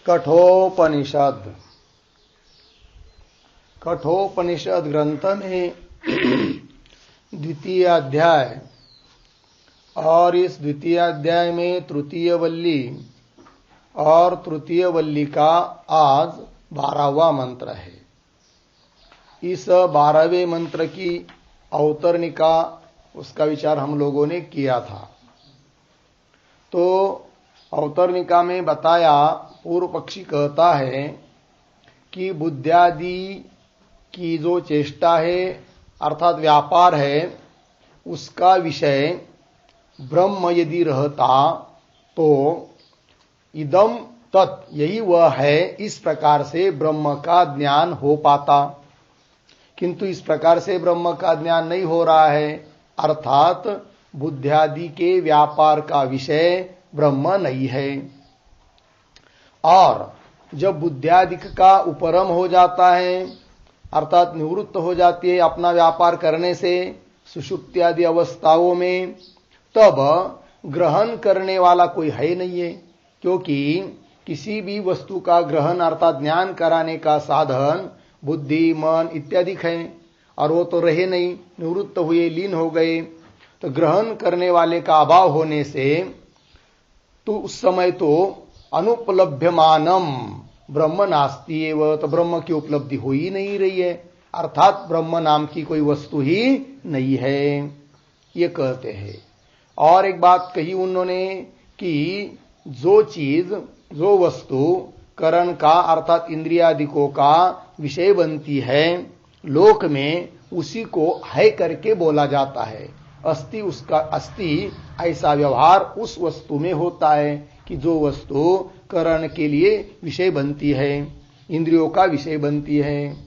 कठोपनिषद। कठोपनिषद ग्रंथ में द्वितीय अध्याय, और इस द्वितीय अध्याय में तृतीय वल्ली और तृतीय वल्ली का आज 12वां मंत्र है। इस 12वें मंत्र की अवतरणिका, उसका विचार हम लोगों ने किया था। तो अवतरणिका में बताया, पूर्व पक्षी कहता है कि बुद्ध्यादि की जो चेष्टा है अर्थात व्यापार है, उसका विषय ब्रह्म यदि रहता तो इदम तत्, यही वह है, इस प्रकार से ब्रह्म का ज्ञान हो पाता। किंतु इस प्रकार से ब्रह्म का ज्ञान नहीं हो रहा है, अर्थात बुद्ध्यादि के व्यापार का विषय ब्रह्म नहीं है। और जब बुद्ध्यादि का उपरम हो जाता है, अर्थात निवृत्त हो जाती है अपना व्यापार करने से सुषुप्ति आदि अवस्थाओं में, तब ग्रहण करने वाला कोई है नहीं है। क्योंकि किसी भी वस्तु का ग्रहण अर्थात ज्ञान कराने का साधन बुद्धि, मन इत्यादि है, और वो तो रहे नहीं, निवृत्त हुए, लीन हो गए। तो ग्रहण करने वाले का अभाव होने से तो उस समय तो अनुपलभ्यमानम ब्रह्म नास्ति एव, तो ब्रह्म की उपलब्धि हो ही नहीं रही है, अर्थात ब्रह्म नाम की कोई वस्तु ही नहीं है, ये कहते हैं। और एक बात कही उन्होंने कि जो चीज, जो वस्तु करण का अर्थात इंद्रियादिकों का विषय बनती है लोक में, उसी को है करके बोला जाता है। अस्ति, उसका अस्ति, ऐसा व्यवहार उस वस्तु में होता है कि जो वस्तु करण के लिए विषय बनती है, इंद्रियों का विषय बनती है।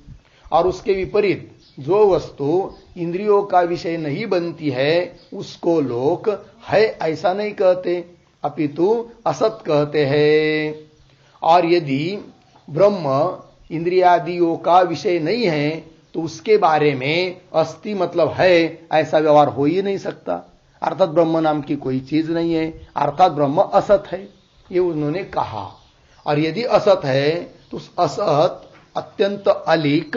और उसके विपरीत जो वस्तु इंद्रियों का विषय नहीं बनती है, उसको लोग है ऐसा नहीं कहते, अपितु असत कहते हैं। और यदि ब्रह्म इंद्रियादियों का विषय नहीं है, तो उसके बारे में अस्ति मतलब है ऐसा व्यवहार हो ही नहीं सकता, अर्थात ब्रह्म नाम की कोई चीज नहीं है, अर्थात ब्रह्म असत है, ये उन्होंने कहा। और यदि असत है तो उस असत अत्यंत अलिक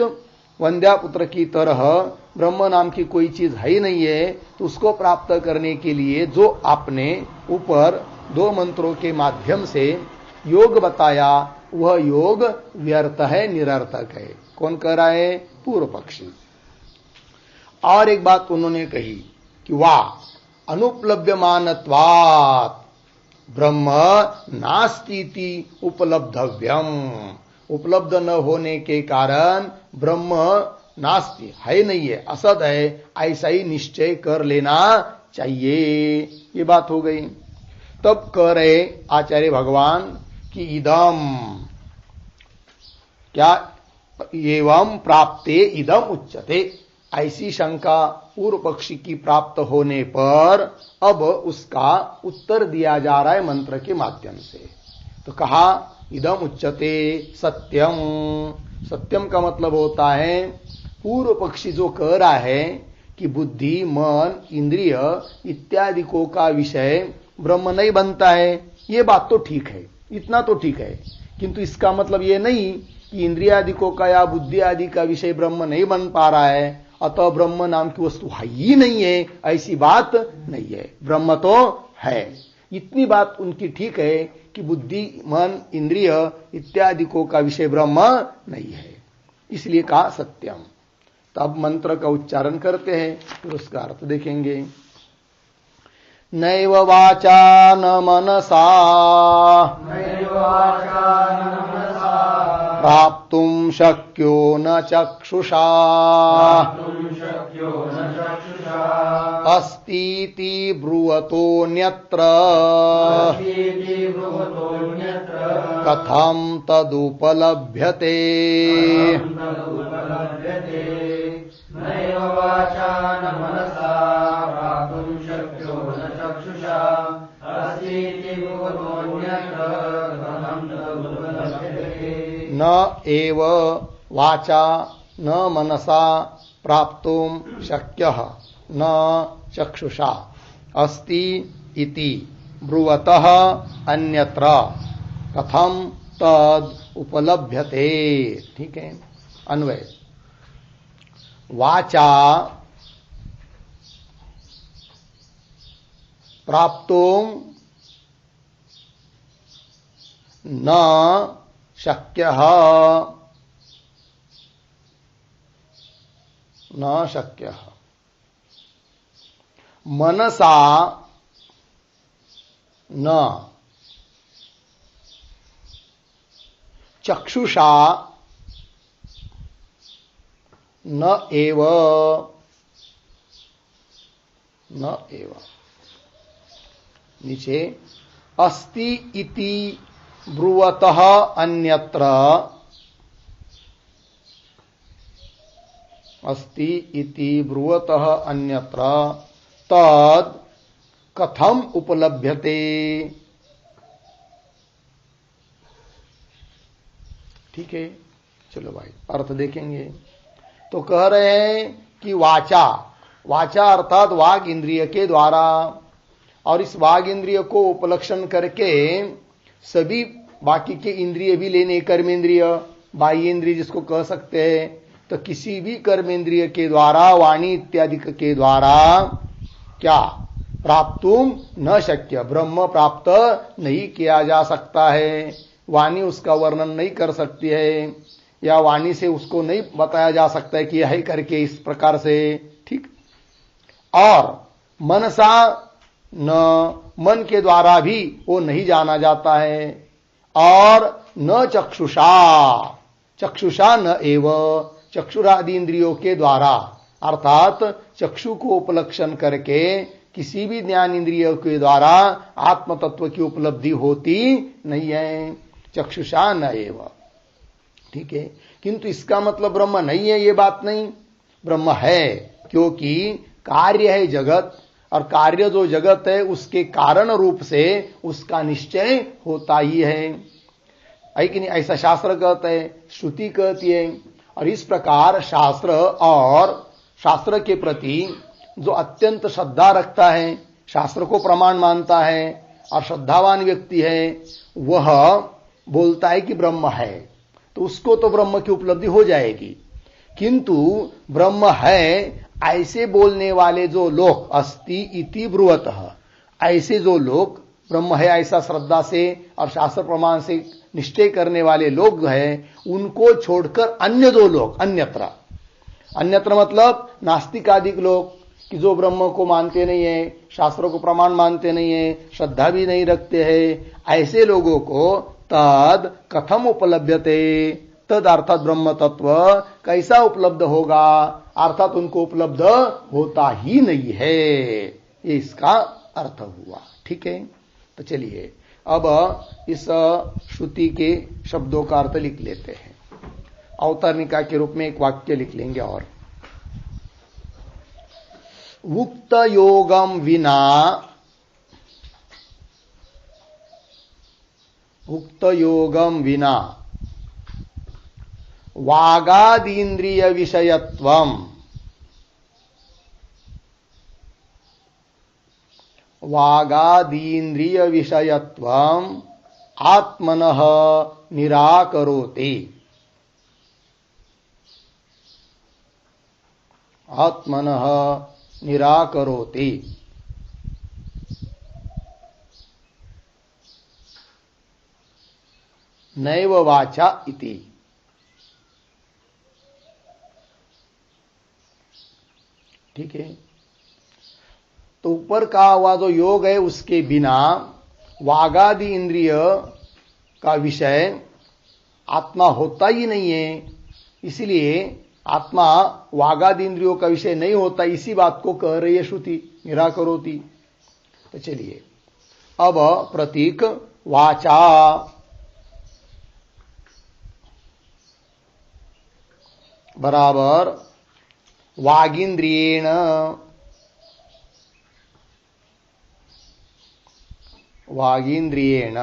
वंद्यापुत्र की तरह ब्रह्म नाम की कोई चीज है ही नहीं है, तो उसको प्राप्त करने के लिए जो आपने ऊपर 2 मंत्रों के माध्यम से योग बताया, वह योग व्यर्थ है, निरर्थक है। कौन कह रहा है? पूर्व पक्षी। और एक बात उन्होंने कही कि वाह अनुपलभ्यमानत्वात् ब्रह्म नास्तीति उपलब्धव्यम, उपलब्ध न होने के कारण ब्रह्म नास्ति, है नहीं है, असत है, ऐसा ही निश्चय कर लेना चाहिए। ये बात हो गई। तब कह रहे आचार्य भगवान कि इदम, क्या एवं प्राप्ते इदम उच्यते, ऐसी शंका पूर्व पक्षी की प्राप्त होने पर अब उसका उत्तर दिया जा रहा है मंत्र के माध्यम से। तो कहा इदम उच्यते सत्यम। सत्यम का मतलब होता है, पूर्व पक्षी जो कह रहा है कि बुद्धि, मन, इंद्रिय इत्यादि को का विषय ब्रह्म नहीं बनता है, ये बात तो ठीक है, इतना तो ठीक है। किंतु इसका मतलब ये नहीं कि इंद्रियादिकों का या बुद्धि आदि का विषय ब्रह्म नहीं बन पा रहा है, अतः ब्रह्म नाम की वस्तु है ही नहीं है, ऐसी बात नहीं है, ब्रह्म तो है। इतनी बात उनकी ठीक है कि बुद्धि, मन, इंद्रिय इत्यादि को का विषय ब्रह्म नहीं है, इसलिए कहा सत्यम। तब मंत्र का उच्चारण करते हैं, फिर उसका अर्थ देखेंगे। नैव वाचा न मनसा प्राप्तुं शक्यो न चक्षुषा अस्तीति ब्रुवतोऽन्यत्र कथं तदुपलभ्यते। न एव वाचा न मनसा प्राप्तुं शक्यः न चक्षुषा अस्ति इति ब्रुवतः अन्यत्र कथम तद उपलभ्यते। ठीक है, अन्वय। वाचा प्राप्तो न शक्यः न शक्यः मनसा न चक्षुषा न एव नीचे अस्ति इति ब्रुवतः अन्यत्र, अस्ति इति ब्रुवतः अन्यत्र तद कथम उपलभ्यते। ठीक है, चलो भाई अर्थ देखेंगे। तो कह रहे हैं कि वाचा, वाचा अर्थात वाग इंद्रिय के द्वारा, और इस वाग इंद्रिय को उपलक्षण करके सभी बाकी के इंद्रिय भी लेने, कर्मेंद्रिय, बाह्य इंद्रिय जिसको कह सकते हैं, तो किसी भी कर्मेंद्रिय के द्वारा, वाणी इत्यादि के द्वारा क्या प्राप्तुम न शक्य, ब्रह्म प्राप्त नहीं किया जा सकता है। वाणी उसका वर्णन नहीं कर सकती है, या वाणी से उसको नहीं बताया जा सकता है कि यह करके इस प्रकार से। ठीक, और मनसा न, मन के द्वारा भी वो नहीं जाना जाता है, और न चक्षुषा, चक्षुषा न एव, चक्षुरादि इंद्रियों के द्वारा, अर्थात चक्षु को उपलक्षण करके किसी भी ज्ञान इंद्रियों के द्वारा आत्म तत्व की उपलब्धि होती नहीं है, चक्षुषा न एव। ठीक है, किंतु इसका मतलब ब्रह्म नहीं है, ये बात नहीं, ब्रह्म है, क्योंकि कार्य है जगत, और कार्य जो जगत है उसके कारण रूप से उसका निश्चय होता ही है कि नहीं, ऐसा शास्त्र कहता है, श्रुति कहती है। और इस प्रकार शास्त्र और शास्त्र के प्रति जो अत्यंत श्रद्धा रखता है, शास्त्र को प्रमाण मानता है और श्रद्धावान व्यक्ति है, वह बोलता है कि ब्रह्म है, तो उसको तो ब्रह्म की उपलब्धि हो जाएगी। किंतु ब्रह्म है ऐसे बोलने वाले जो लोग, अस्ति इति ब्रुवतः, ऐसे जो लोग ब्रह्म है ऐसा श्रद्धा से और शास्त्र प्रमाण से निश्चय करने वाले लोग हैं, उनको छोड़कर अन्य दो लोग, अन्यत्र, अन्यत्र मतलब नास्तिक आदि लोग, कि जो ब्रह्म को मानते नहीं है, शास्त्रों को प्रमाण मानते नहीं है, श्रद्धा भी नहीं रखते हैं, ऐसे लोगों को तद कथम उपलभ्यते, तद अर्थात ब्रह्म तत्व कैसा उपलब्ध होगा, अर्थात उनको उपलब्ध होता ही नहीं है, ये इसका अर्थ हुआ। ठीक है, तो चलिए अब इस श्रुति के शब्दों का अर्थ लिख लेते हैं। अवतरणिका के रूप में एक वाक्य लिख लेंगे। और उक्त योगम विना, उक्त योगम विना वागादीन्द्रिय विषयत्वम, वागादीन्द्रिय विषयत्वम आत्मनः निराकरोति, आत्मनः निराकरोति। नैव वाचा इति। ठीक है, तो ऊपर का हुआ जो योग है उसके बिना वागादि इंद्रिय का विषय आत्मा होता ही नहीं है, इसलिए आत्मा वागादि इंद्रियों का विषय नहीं होता, इसी बात को कह रही है श्रुति, निराकरोति। तो चलिए अब प्रतीक वाचा, बराबर वागिंद्रियेण, वागिंद्रियेण,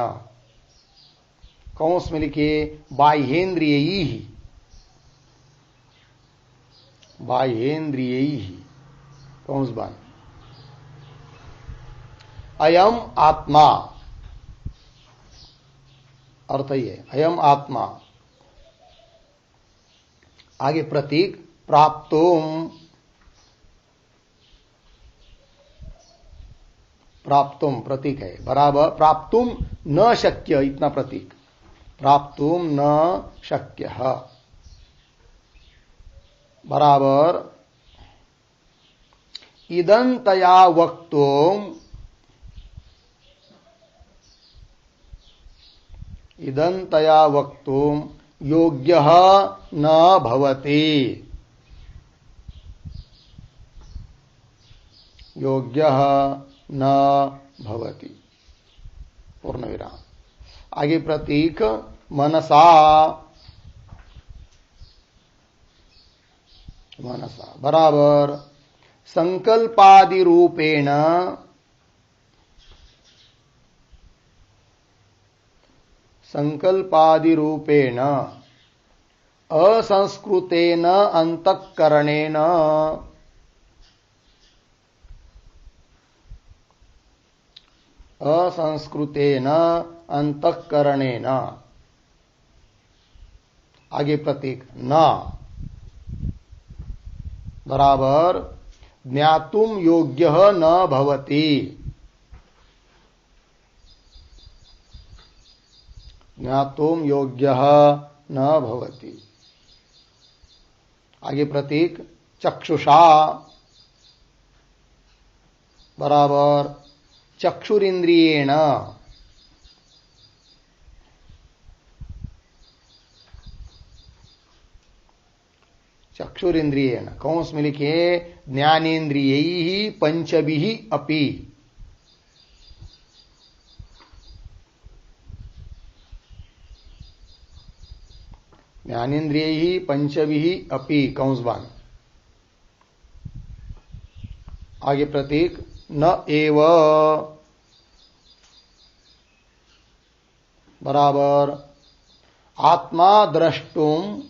कौंस में लिखिए बाह्येन्द्रियैः, बाह्येन्द्रियैः, कौंस बान, अयम आत्मा, अर्थ ही है अयम आत्मा। आगे प्रतीक प्राप्तोम, प्राप्तुम प्रतीक है बराबर प्राप्तुम न शक्य, इतना प्रतीक प्राप्तुम न शक्य बराबर इदंतया वक्तुम, इदंतया वक्तुम योग्यः न भवति, योग्यः न भवति पूर्ण विराम। आगे प्रतीक मनसा, मनसा बराबर संकल्पादि रूपेण, संकल्पादि रूपेण असंस्कृतेन अंतःकरणेन, असंस्कृतेन अंतःकरणेन। आगे प्रतीक न बराबर ज्ञातुम योग्यः न भवति, ज्ञातुम योग्यः न भवति। आगे प्रतीक चक्षुषा बराबर चक्षुरिंद्रियेण, चक्षुरिंद्रियेण कौंस में लिखिए ज्ञानेन्द्रियैः पंचभिः अपि, ज्ञानेन्द्रियैः पंचभिः अपि कंसबान। आगे प्रतीक न एव बराबर आत्मा द्रष्टुम,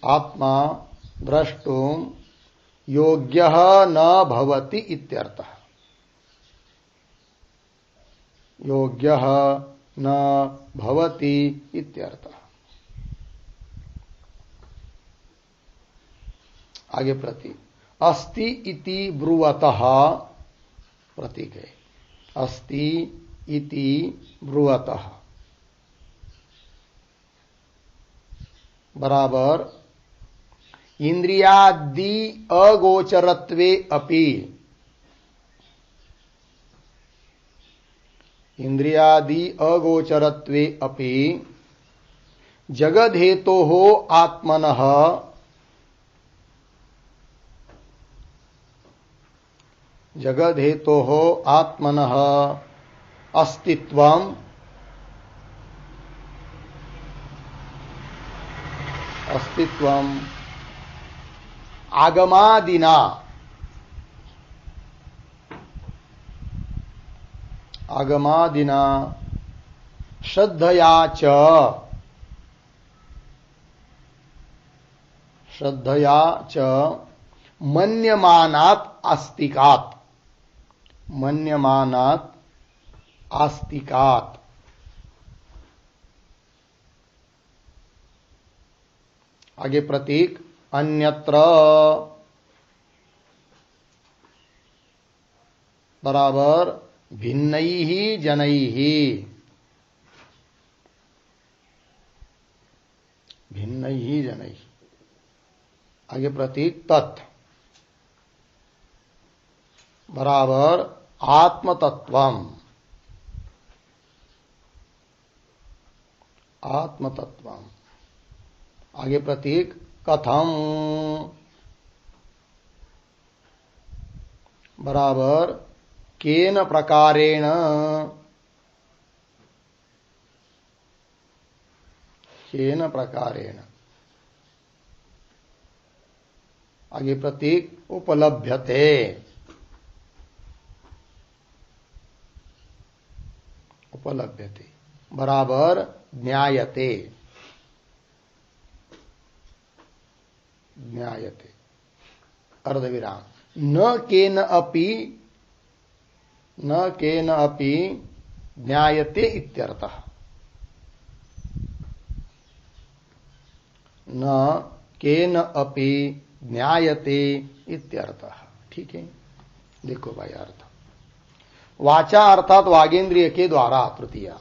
आत्मा द्रष्टुम योग्यः न भवति इत्यर्थः, योग्यः न भवति इत्यर्थः। आगे प्रतीक अस्ति इति ब्रुवतः, प्रतीक है अस्ति इति ब्रुवतः बराबर इंद्रियादि अगोचरत्वे अपि, इंद्रियादि अगोचरत्वे अपि जगद्धेतोः आत्मनः, जगद्धेतोः आत्मनः अस्तित्वम्, अस्तित्वम् आगमादिना, आगमादिना श्रद्धया च, श्रद्धया च मन्यमानात् आस्तिकात्, मन्यमानात् आस्तिकात्। आगे प्रतीक अन्यत्र बराबर भिन्नैः जनैः, भिन्नैः जनैः। आगे प्रतीक तत् बराबर आत्मतत्वम, आत्मतत्वम। आगे प्रतीक कथम बराबर केन प्रकारेण, केन प्रकारेण। आगे प्रतीक उपलभ्यते, उपलभ्यते बराबर ज्ञायते, ज्ञायते अर्धविराम। न केन अपि, न केन अपि ज्ञायते इत्यर्थः, न केन अपि ज्ञायते इत्यर्थः। ठीक है, देखो भाई अर्थ, वाचा अर्थात वागेंद्रिय के द्वारा, तृतीया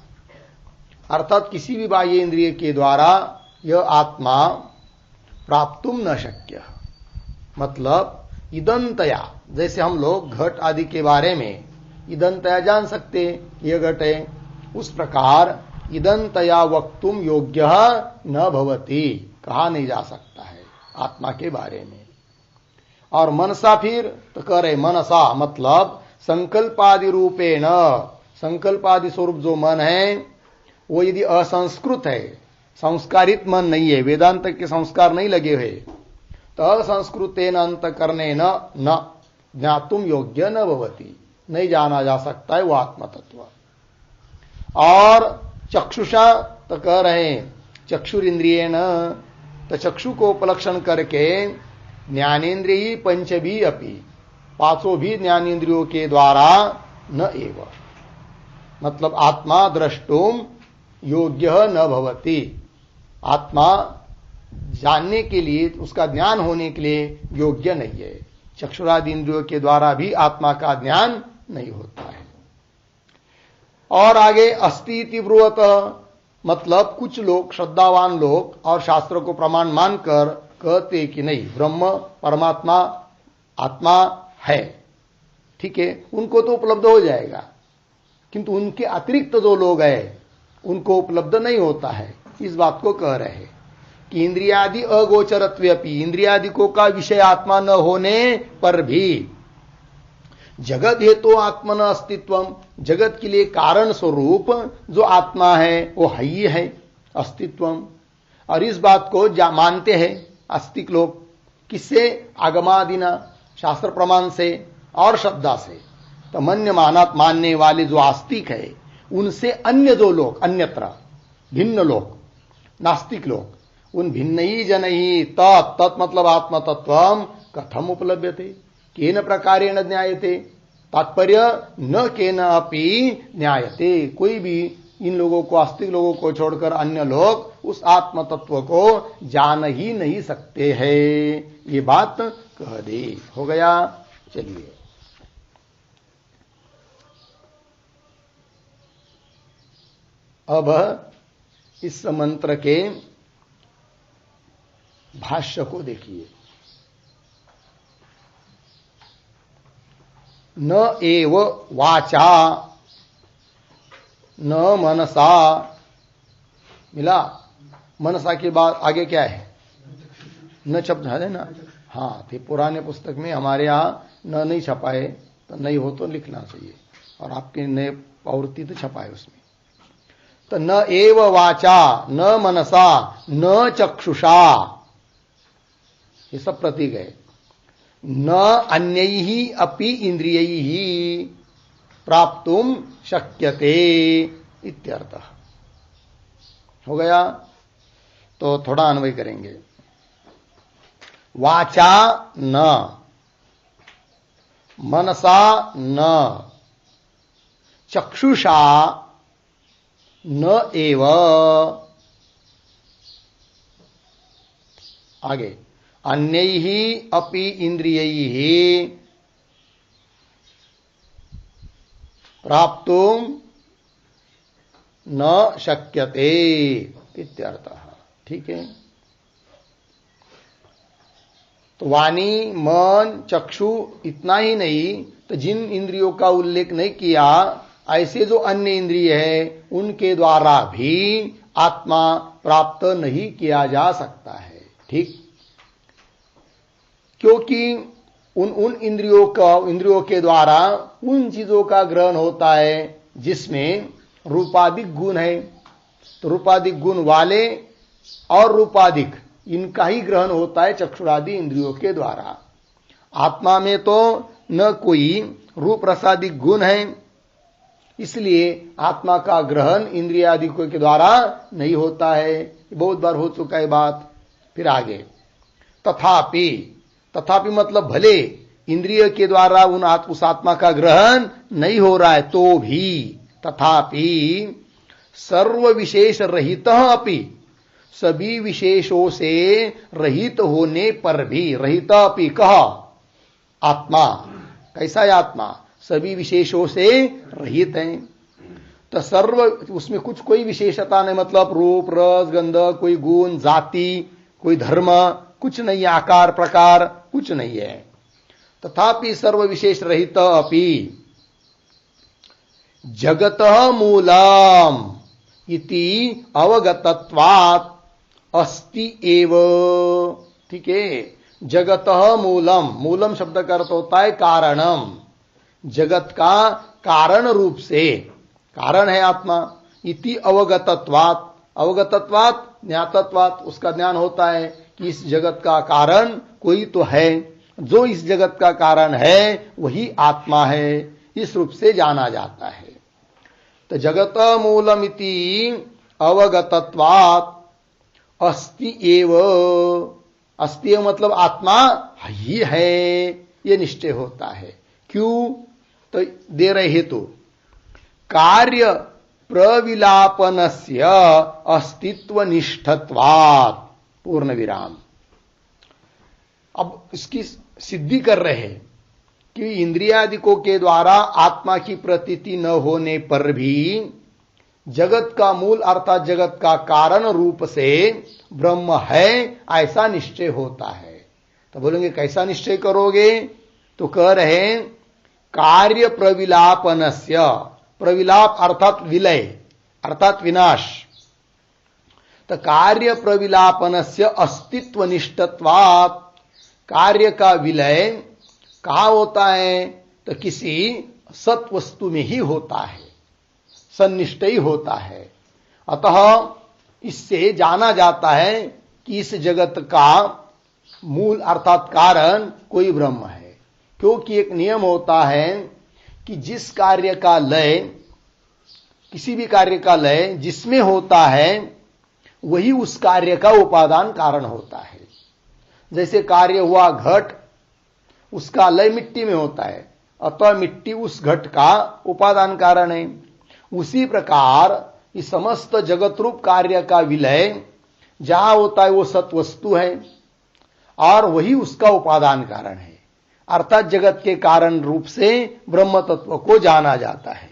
अर्थात किसी भी बाह्य इंद्रिय के द्वारा यह आत्मा प्राप्तुम न शक्य, मतलब इदंतया, जैसे हम लोग घट आदि के बारे में इदंतया जान सकते यह घट है, उस प्रकार इदंतया वक्तुम योग्य न भवति, कहा नहीं जा सकता है आत्मा के बारे में। और मनसा फिर तो कह रहे मनसा मतलब संकल्पादि रूपेण, संकल्पादि स्वरूप जो मन है वो यदि असंस्कृत है, संस्कारित मन नहीं है, वेदांत के संस्कार नहीं लगे हुए, तो असंस्कृतेन अंतकरणेन न ज्ञातुम योग्य न भवति, नहीं जाना जा सकता है वो आत्म तत्व। और चक्षुषा तो कह रहे हैं चक्षुरिंद्रियेण, तो चक्षु को उपलक्षण करके ज्ञानेन्द्रिय पंचभी अपि, पांचों भी ज्ञानेन्द्रियों के द्वारा न एव, मतलब आत्मा द्रष्टुम योग्य न भवति, आत्मा जानने के लिए, उसका ज्ञान होने के लिए योग्य नहीं है। चक्षुरादि इंद्रियों के द्वारा भी आत्मा का ज्ञान नहीं होता है। और आगे अस्ति इति ब्रुवत, मतलब कुछ लोग, श्रद्धावान लोग और शास्त्र को प्रमाण मानकर कहते कि नहीं ब्रह्म परमात्मा आत्मा है, ठीक है, उनको तो उपलब्ध हो जाएगा, किंतु उनके अतिरिक्त जो लोग हैं उनको उपलब्ध नहीं होता है। इस बात को कह रहे हैं कि इंद्रियादि अगोचरत्वेपि, इंद्रियादि को का विषय आत्मा न होने पर भी जगत हेतु आत्मन अस्तित्वम, जगत के लिए कारण स्वरूप जो आत्मा है वो ही है अस्तित्वम। और इस बात को मानते हैं आस्तिक लोग, किससे? आगमादिना, शास्त्र प्रमाण से और श्रद्धा से। तो मन्य मानत, मानने वाले जो आस्तिक है, उनसे अन्य जो लोग, अन्यत्र भिन्न लोग, नास्तिक लोग, उन भिन्न ही जन ही तत् मतलब आत्म तत्वम कथम उपलभ्यते, केन प्रकारेण ज्ञायते, तात्पर्य न केन अपि ज्ञायते, कोई भी इन लोगों को, आस्तिक लोगों को छोड़कर अन्य लोग उस आत्म तत्व को जान ही नहीं सकते हैं, ये बात कह दे। हो गया, चलिए अब इस मंत्र के भाष्य को देखिए। न एव वाचा न मनसा, मिला? मनसा के बाद आगे क्या है? न शब्द है ना? हाँ, थे पुराने पुस्तक में, हमारे यहाँ न नहीं छपाए, तो नहीं हो तो लिखना चाहिए, और आपके नए प्रवृत्ति तो छपाए उसमें। तो न एव वाचा न मनसा न चक्षुषा, ये सब प्रतीक है। न अन्यैहि अपि इंद्रियैहि प्राप्तुम शक्यते इत्यर्थः। हो गया, तो थोड़ा अन्वय करेंगे। वाचा न, मनसा न, चक्षुषा न एव, आगे अन्यैहि अपि इंद्रियैहि प्राप्तुम न शक्यते इत्यर्थः। ठीक है, तो वाणी, मन, चक्षु इतना ही नहीं, तो जिन इंद्रियों का उल्लेख नहीं किया, ऐसे जो अन्य इंद्रिय है उनके द्वारा भी आत्मा प्राप्त नहीं किया जा सकता है। ठीक, क्योंकि उन इंद्रियों के द्वारा उन चीजों का ग्रहण होता है जिसमें रूपाधिक गुण है, तो रूपाधिक गुण वाले और रूपाधिक इनका ही ग्रहण होता है चक्षुरादि इंद्रियों के द्वारा। आत्मा में तो न कोई रूप रसादिक गुण है, इसलिए आत्मा का ग्रहण इंद्रियादि के द्वारा नहीं होता है। बहुत बार हो चुका है बात। फिर आगे तथापि, तथापि मतलब भले इंद्रिय के द्वारा उस आत्मा का ग्रहण नहीं हो रहा है, तो भी तथापि सर्व विशेष रहित अपि, सभी विशेषों से रहित होने पर भी, रहित अपि कह आत्मा, कैसा है आत्मा? सभी विशेषों से रहित है। तो सर्व, उसमें कुछ कोई विशेषता नहीं, मतलब रूप रस गंध, कोई गुण जाति, कोई धर्म कुछ नहीं, आकार प्रकार कुछ नहीं है। तथापि सर्व विशेष रहित अपि जगत मूलम इति अवगतत्वात् अस्ति एव। ठीक है, जगत मूलम, मूलम शब्द का अर्थ होता है कारणम, जगत का कारण रूप से, कारण है आत्मा। इति अवगतत्वात्, अवगतत्वात् ज्ञातत्वात्, उसका ज्ञान होता है कि इस जगत का कारण कोई तो है, जो इस जगत का कारण है वही आत्मा है, इस रूप से जाना जाता है। तो जगत मूलमिति अवगतत्वात् अस्ति एव, अस्ति मतलब आत्मा ही है, ये निश्चय होता है। क्यों? तो दे रहे हेतु, कार्य प्रविलापनस्य अस्तित्व निष्ठत्वात्, पूर्ण विराम। अब इसकी सिद्धि कर रहे हैं कि इंद्रियादिकों के द्वारा आत्मा की प्रतीति न होने पर भी जगत का मूल अर्थात जगत का कारण रूप से ब्रह्म है, ऐसा निश्चय होता है। तो बोलेंगे कैसा निश्चय करोगे? तो कह रहे हैं कार्य प्रविलापनस्य, प्रविलाप अर्थात विलय अर्थात विनाश। तो कार्य प्रविलापनस्य अस्तित्व निष्ठत्वात्, कार्य का विलय कहां होता है? तो किसी सत्वस्तु में ही होता है, सन्निष्ठ ही होता है। अतः इससे जाना जाता है कि इस जगत का मूल अर्थात कारण कोई ब्रह्म है। क्योंकि एक नियम होता है कि जिस कार्य का लय, किसी भी कार्य का लय जिसमें होता है वही उस कार्य का उपादान कारण होता है। जैसे कार्य हुआ घट, उसका लय मिट्टी में होता है, अतः मिट्टी उस घट का उपादान कारण है। उसी प्रकार इस समस्त जगत रूप कार्य का विलय जहां होता है वो सत्वस्तु है और वही उसका उपादान कारण है, अर्थात जगत के कारण रूप से ब्रह्म तत्व को जाना जाता है।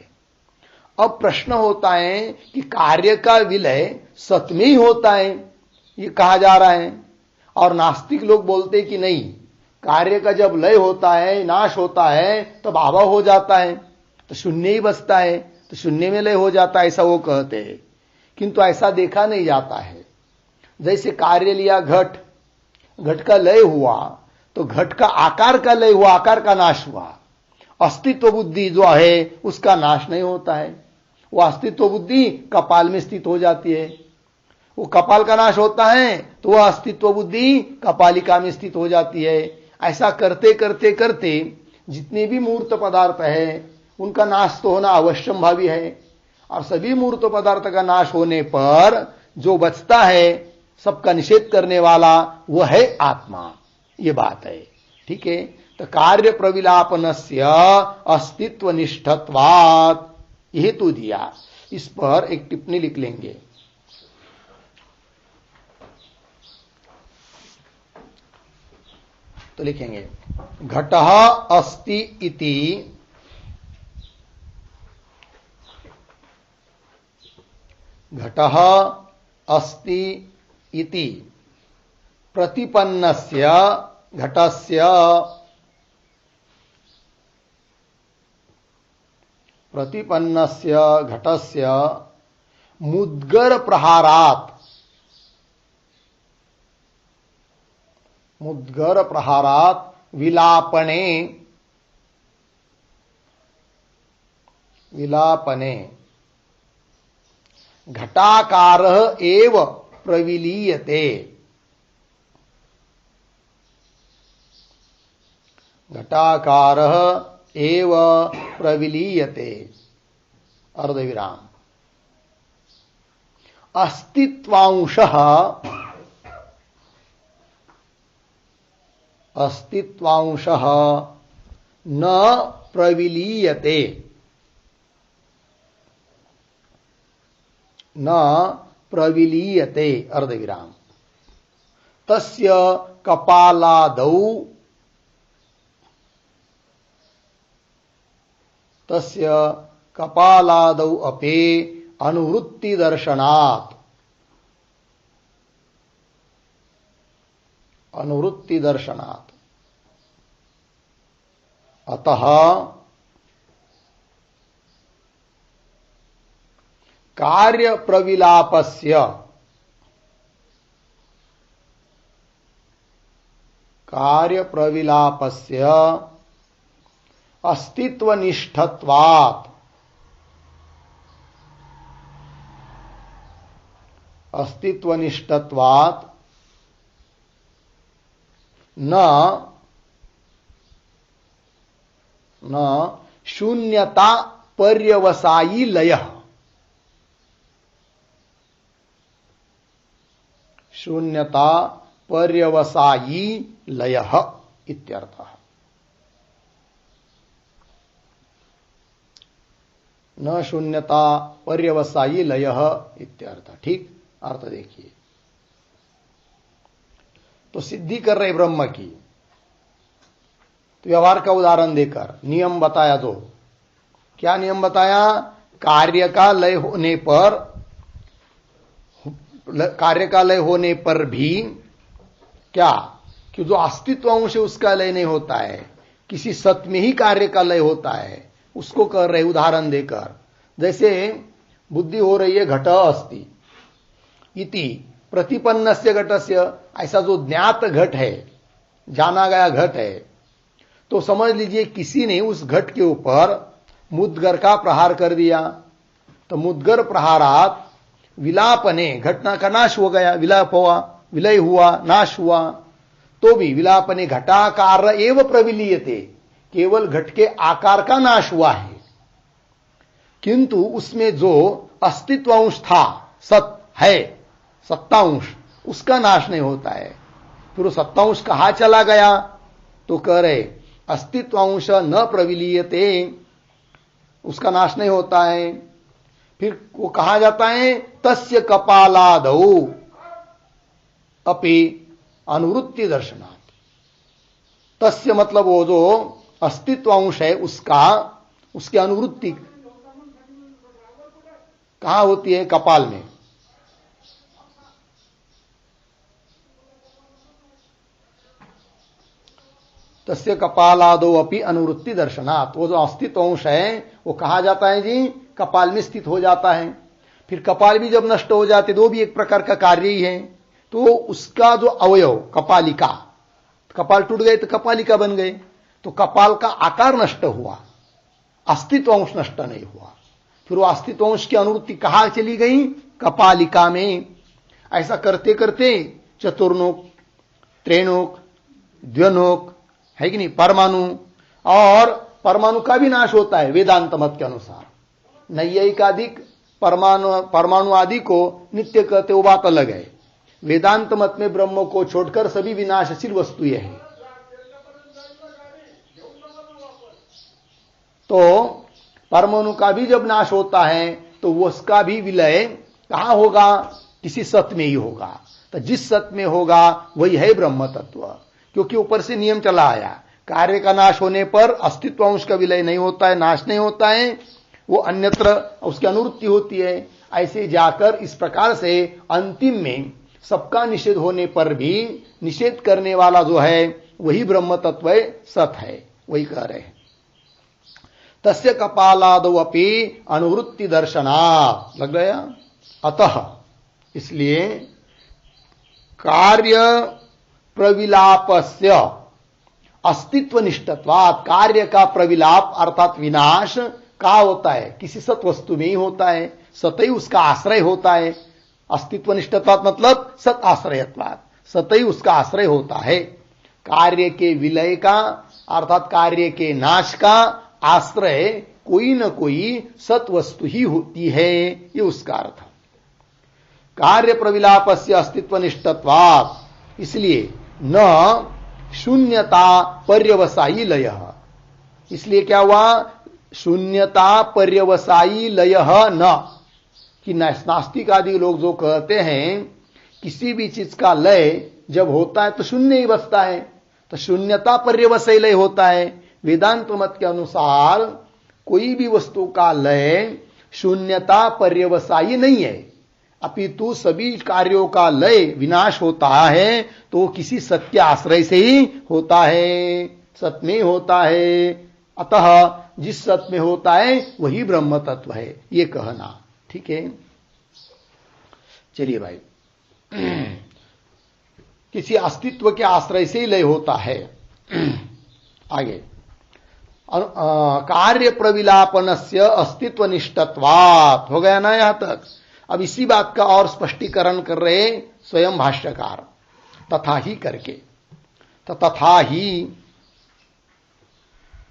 अब प्रश्न होता है कि कार्य का विलय सत में ही होता है, ये कहा जा रहा है। और नास्तिक लोग बोलते कि नहीं, कार्य का जब लय होता है, नाश होता है, तब अभाव हो जाता है, तो शून्य ही बचता है, तो शून्य में लय हो जाता है, ऐसा वो कहते हैं। किंतु ऐसा देखा नहीं जाता है। जैसे कार्य लिया घट, घट का लय हुआ तो घट का आकार का लय हुआ, आकार का नाश हुआ। अस्तित्व बुद्धि जो है उसका नाश नहीं होता है, वो अस्तित्व बुद्धि कपाल में स्थित हो जाती है। वो कपाल का नाश होता है तो वह अस्तित्व बुद्धि कपालिका में स्थित हो जाती है। ऐसा करते करते करते जितने भी मूर्त पदार्थ है उनका नाश तो होना अवश्यंभावी है, और सभी मूर्त पदार्थ का नाश होने पर जो बचता है, सबका निषेध करने वाला, वह है आत्मा। ये बात है। ठीक है, तो कार्य प्रविलापनस्य अस्तित्व निष्ठत्वात् हेतु दिया। इस पर एक टिप्पणी लिख लेंगे। तो लिखेंगे घटः अस्ति इति घटः अस्ति इति प्रतिपन्नस्य घटस्य मुद्गर प्रहारात् विलापने घटाकारः एव प्रविलीयते। घटाकारः एव प्रविलीयते अर्धविराम। अस्तित्वांशः न प्रविलीयते। न प्रविलीयते अर्धविराम। तस्य कपालादौ अपि अनुवृत्ति दर्शनात् अतः कार्य प्रविलापस्य अस्तित्वनिष्ठत्वात् न शून्यता पर्यवसायी लयः, शून्यता पर्यवसायी लयः इत्यर्थः। न शून्यता पर्यवसायी लयः इत्यर्थ। ठीक अर्थ देखिए। तो सिद्धि कर रहे ब्रह्म की, तो व्यवहार का उदाहरण देकर नियम बताया। दो क्या नियम बताया? कार्य का लय होने पर भी क्या कि जो अस्तित्व अंश है उसका लय नहीं होता है, किसी सत में ही कार्य का लय होता है, उसको कर रहे उदाहरण देकर। जैसे बुद्धि हो रही है घट अस्ति इति प्रतिपन्नस्य घटस्य, ऐसा जो ज्ञात घट है, जाना गया घट है, तो समझ लीजिए किसी ने उस घट के ऊपर मुद्गर का प्रहार कर दिया, तो मुद्गर प्रहारात विलापने घटना का नाश हो गया, विलाप हुआ, विलय हुआ, नाश हुआ। तो भी विलापने घटाकार एव प्रविलीयते, केवल घट के आकार का नाश हुआ है, किंतु उसमें जो अस्तित्वांश था, सत है, सत्तांश, उसका नाश नहीं होता है। फिर वो सत्तांश कहां चला गया? तो कह रहे अस्तित्वांश न प्रविलीयते, उसका नाश नहीं होता है। फिर वो कहा जाता है तस्य कपालादौ अपि अनुवृत्ति दर्शनात्। तस्य मतलब वो जो अस्तित्वांश है उसका, उसकी अनुवृत्ति कहां होती है? कपाल में। तस्य कपालादो अपि अनुवृत्ति दर्शनात्, वो जो अस्तित्व अंश है वो कहा जाता है जी? कपाल में स्थित हो जाता है। फिर कपाल भी जब नष्ट हो जाते तो भी एक प्रकार का कार्य ही है, तो उसका जो अवयव कपालिका, कपाल टूट गए तो कपालिका बन गए, तो कपाल का आकार नष्ट हुआ, अस्तित्व अंश नष्ट नहीं हुआ। फिर वो अस्तित्व अंश की अनुवृत्ति कहां चली गई? कपालिका में। ऐसा करते करते चतुर्नोक, त्रेनोक, द्व्यनोक है कि नहीं, परमाणु, और परमाणु का भी नाश होता है वेदांत मत के अनुसार। नैयायिकाधिक परमाणु आदि को नित्य कहते, वो बात अलग है। वेदांत मत में ब्रह्म को छोड़कर सभी विनाशशील वस्तुएं हैं। तो परमाणु का भी जब नाश होता है तो उसका भी विलय कहां होगा? किसी सत में ही होगा। तो जिस सत में होगा वही है ब्रह्म तत्व, क्योंकि ऊपर से नियम चला आया, कार्य का नाश होने पर अस्तित्व अंश का विलय नहीं होता है, नाश नहीं होता है, वो अन्यत्र उसकी अनुवृत्ति होती है। ऐसे जाकर इस प्रकार से अंतिम में सबका निषेध होने पर भी निषेध करने वाला जो है वही ब्रह्म तत्व है, सत है, वही कह रहे हैं। तस्य कपालादौ अपि अनुवृत्ति दर्शनात्, लग गया। अतः इसलिए कार्य प्रविलापस्य अस्तित्व निष्ठत्वात्, कार्य का प्रविलाप अर्थात विनाश का होता है, किसी सत वस्तु में ही होता है, सत ही उसका आश्रय होता है। अस्तित्व निष्ठत्वात् मतलब सत आश्रयत्वात्, सत ही उसका आश्रय होता है। कार्य के विलय का अर्थात कार्य के नाश का आश्रय कोई न कोई सत वस्तु ही होती है, ये उसका अर्थ। कार्य प्रविलापस्य अस्तित्व निष्ठत्वात्, इसलिए न शून्यता पर्यवसायी लय, इसलिए क्या हुआ? शून्यता पर्यवसायी लय न, कि नास्तिक आदि लोग जो कहते हैं किसी भी चीज का लय जब होता है तो शून्य ही बचता है, तो शून्यता पर्यवसायी लय होता है। वेदांत मत के अनुसार कोई भी वस्तु का लय शून्यता पर्यवसायी नहीं है, अपितु सभी कार्यों का लय विनाश होता है तो किसी सत्य आश्रय से ही होता है, सत्य में होता है। अतः जिस सत्य में होता है वही ब्रह्म तत्व है, ये कहना ठीक है। चलिए भाई, किसी अस्तित्व के आश्रय से ही लय होता है। आगे कार्य प्रविलापन से अस्तित्व निष्ठत्वात्, हो गया ना यहां तक। अब इसी बात का और स्पष्टीकरण कर रहे स्वयं भाष्यकार, तथा ही करके। तो तथा ही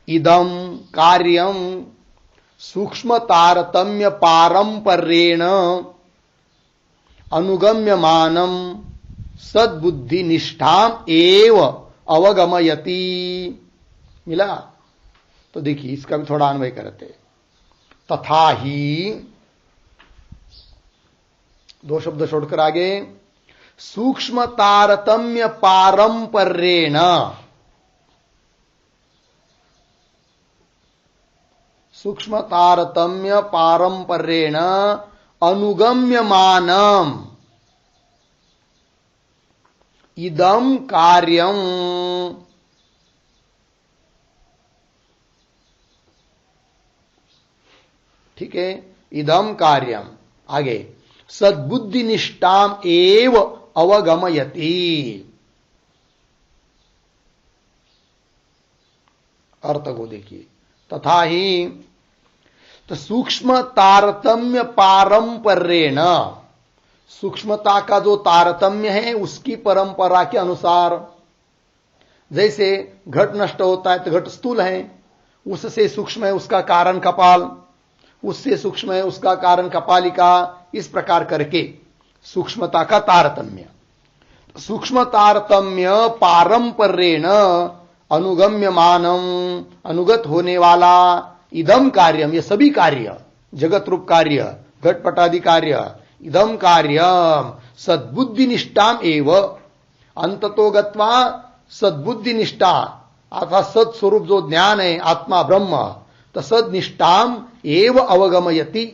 इदम कार्यम सूक्ष्म तारतम्य पारंपर्येण अनुगम्यमानम सद्बुद्धि निष्ठाम एव अवगमयति। मिला? तो देखिए इसका भी थोड़ा अन्वय करते। तथा ही, दो शब्द छोड़कर आगे, सूक्ष्म तारतम्य पारंपर्येण, सूक्ष्म तारतम्य पारंपर्येण अनुगम्यमानम इदम कार्यम, ठीक है, इदम कार्यम। आगे सद्बुद्धि निष्ठाम एव अवगमयति। अर्थ को देखिए, तथा ही, तो सूक्ष्म तारतम्य पारंपर्येण, सूक्ष्मता का जो तारतम्य है उसकी परंपरा के अनुसार, जैसे घट नष्ट होता है तो घट स्थूल है, उससे सूक्ष्म है उसका कारण कपाल, उससे सूक्ष्म है उसका कारण कपालिका, इस प्रकार करके सूक्ष्मता का तारतम्य। सूक्ष्म तारतम्य पारंपर्येण अनुगम्यमानम, अनुगत होने वाला, इदम कार्यम, ये सभी कार्य, जगत रूप कार्य, घटपटादि कार्य, इदम कार्यम सद्बुद्धि निष्ठाम एव, अंततो गत्वा सद्बुद्धि निष्ठा अर्थात सत्स्वरूप जो ज्ञान है आत्मा ब्रह्म, तो सदनिष्ठाम एव अवगमयति,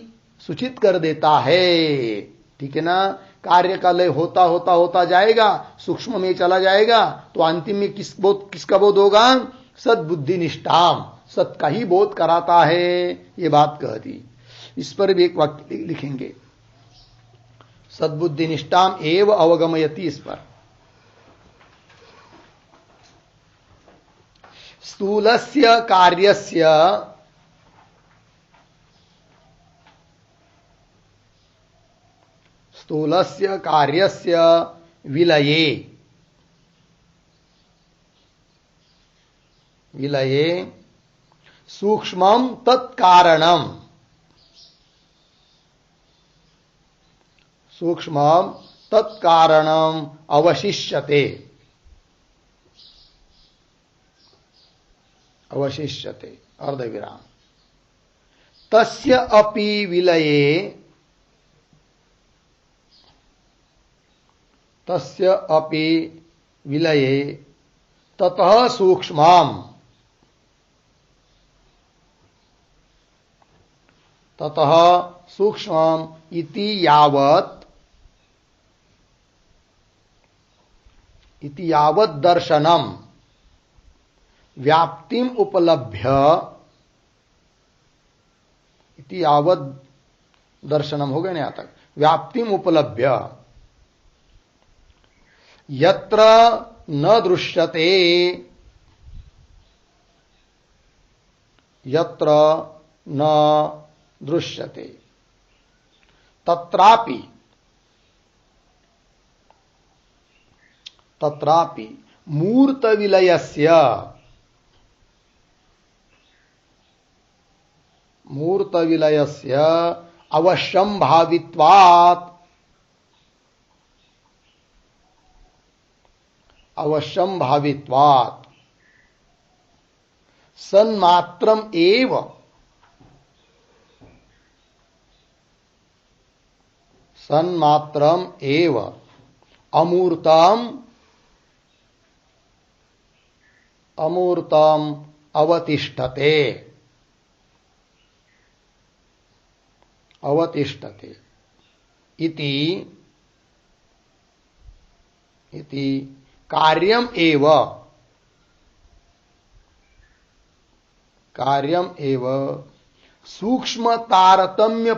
सूचित कर देता है। ठीक है ना? कार्य का लय होता होता होता जाएगा, सूक्ष्म में चला जाएगा, तो अंतिम में किसका बोध होगा? सद्बुद्धि निष्ठाम, सत का ही बोध कराता है, ये बात कह दी। इस पर भी एक वाक्य लिखेंगे, सद्बुद्धि निष्ठाम एव अवगमयति। इस पर स्थूलस्य कार्यस्य स्थूलस्य कार्यस्य विलये, विलये सूक्ष्मं तत्कारणम, सूक्ष्मं तत्कारणम अवशिष्यते, अवशिष्यते अर्धविराम। तस्य अपि विलये, तस्य अपि विलये ततः सूक्ष्मम्, ततः सूक्ष्मम् इति यावत् दर्शनम व्याप्तिम उपलभ्य, इति यावत् दर्शनम हो गया ना यहां तक, व्याप्तिम उपलभ्य यत्र न दृश्यते, यत्र न दृश्यते तत्रापि, तत्रापि मूर्त विलयस्य, मूर्त विलयस्य अवश्यं भावित्वात्, अवश्यं भावित्वात् सन्मात्रम एव, सन्मात्रम एव अमूर्तम अमूर्तम अवतिष्ठते अवतिष्ठते इति कार्यम एव सूक्ष्म तारतम्य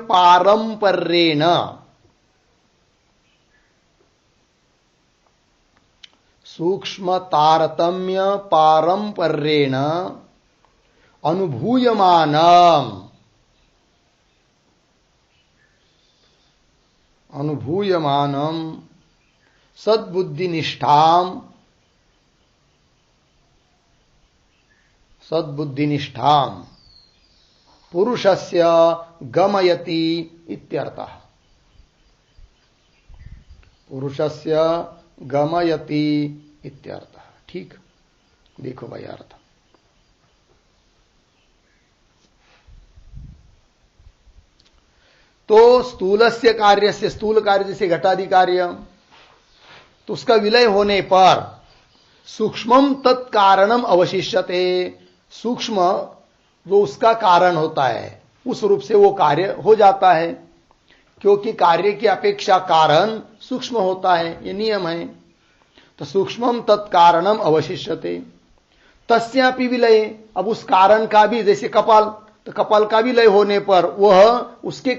पारंपर्येण अनुभूयमानम सद्बुद्धिनिष्ठाम पुरुषस्य गमयति इत्यर्थः। पुरुषस्य गमयति इत्यर्थः। ठीक, देखो भाई अर्थ। तो स्थूलस्य कार्य से, स्थूल कार्य जैसे घटादि कार्य, तो उसका विलय होने पर सूक्ष्मम तत्कारणम अवशिष्यते, सूक्ष्म जो उसका कारण होता है उस रूप से वो कार्य हो जाता है, क्योंकि कार्य की अपेक्षा कारण सूक्ष्म होता है, ये नियम है। तो सूक्ष्मम तत्कारणम अवशिष्यते तस्यापि विलय, अब उस कारण का भी, जैसे कपाल, तो कपाल का भी लय होने पर वह उसके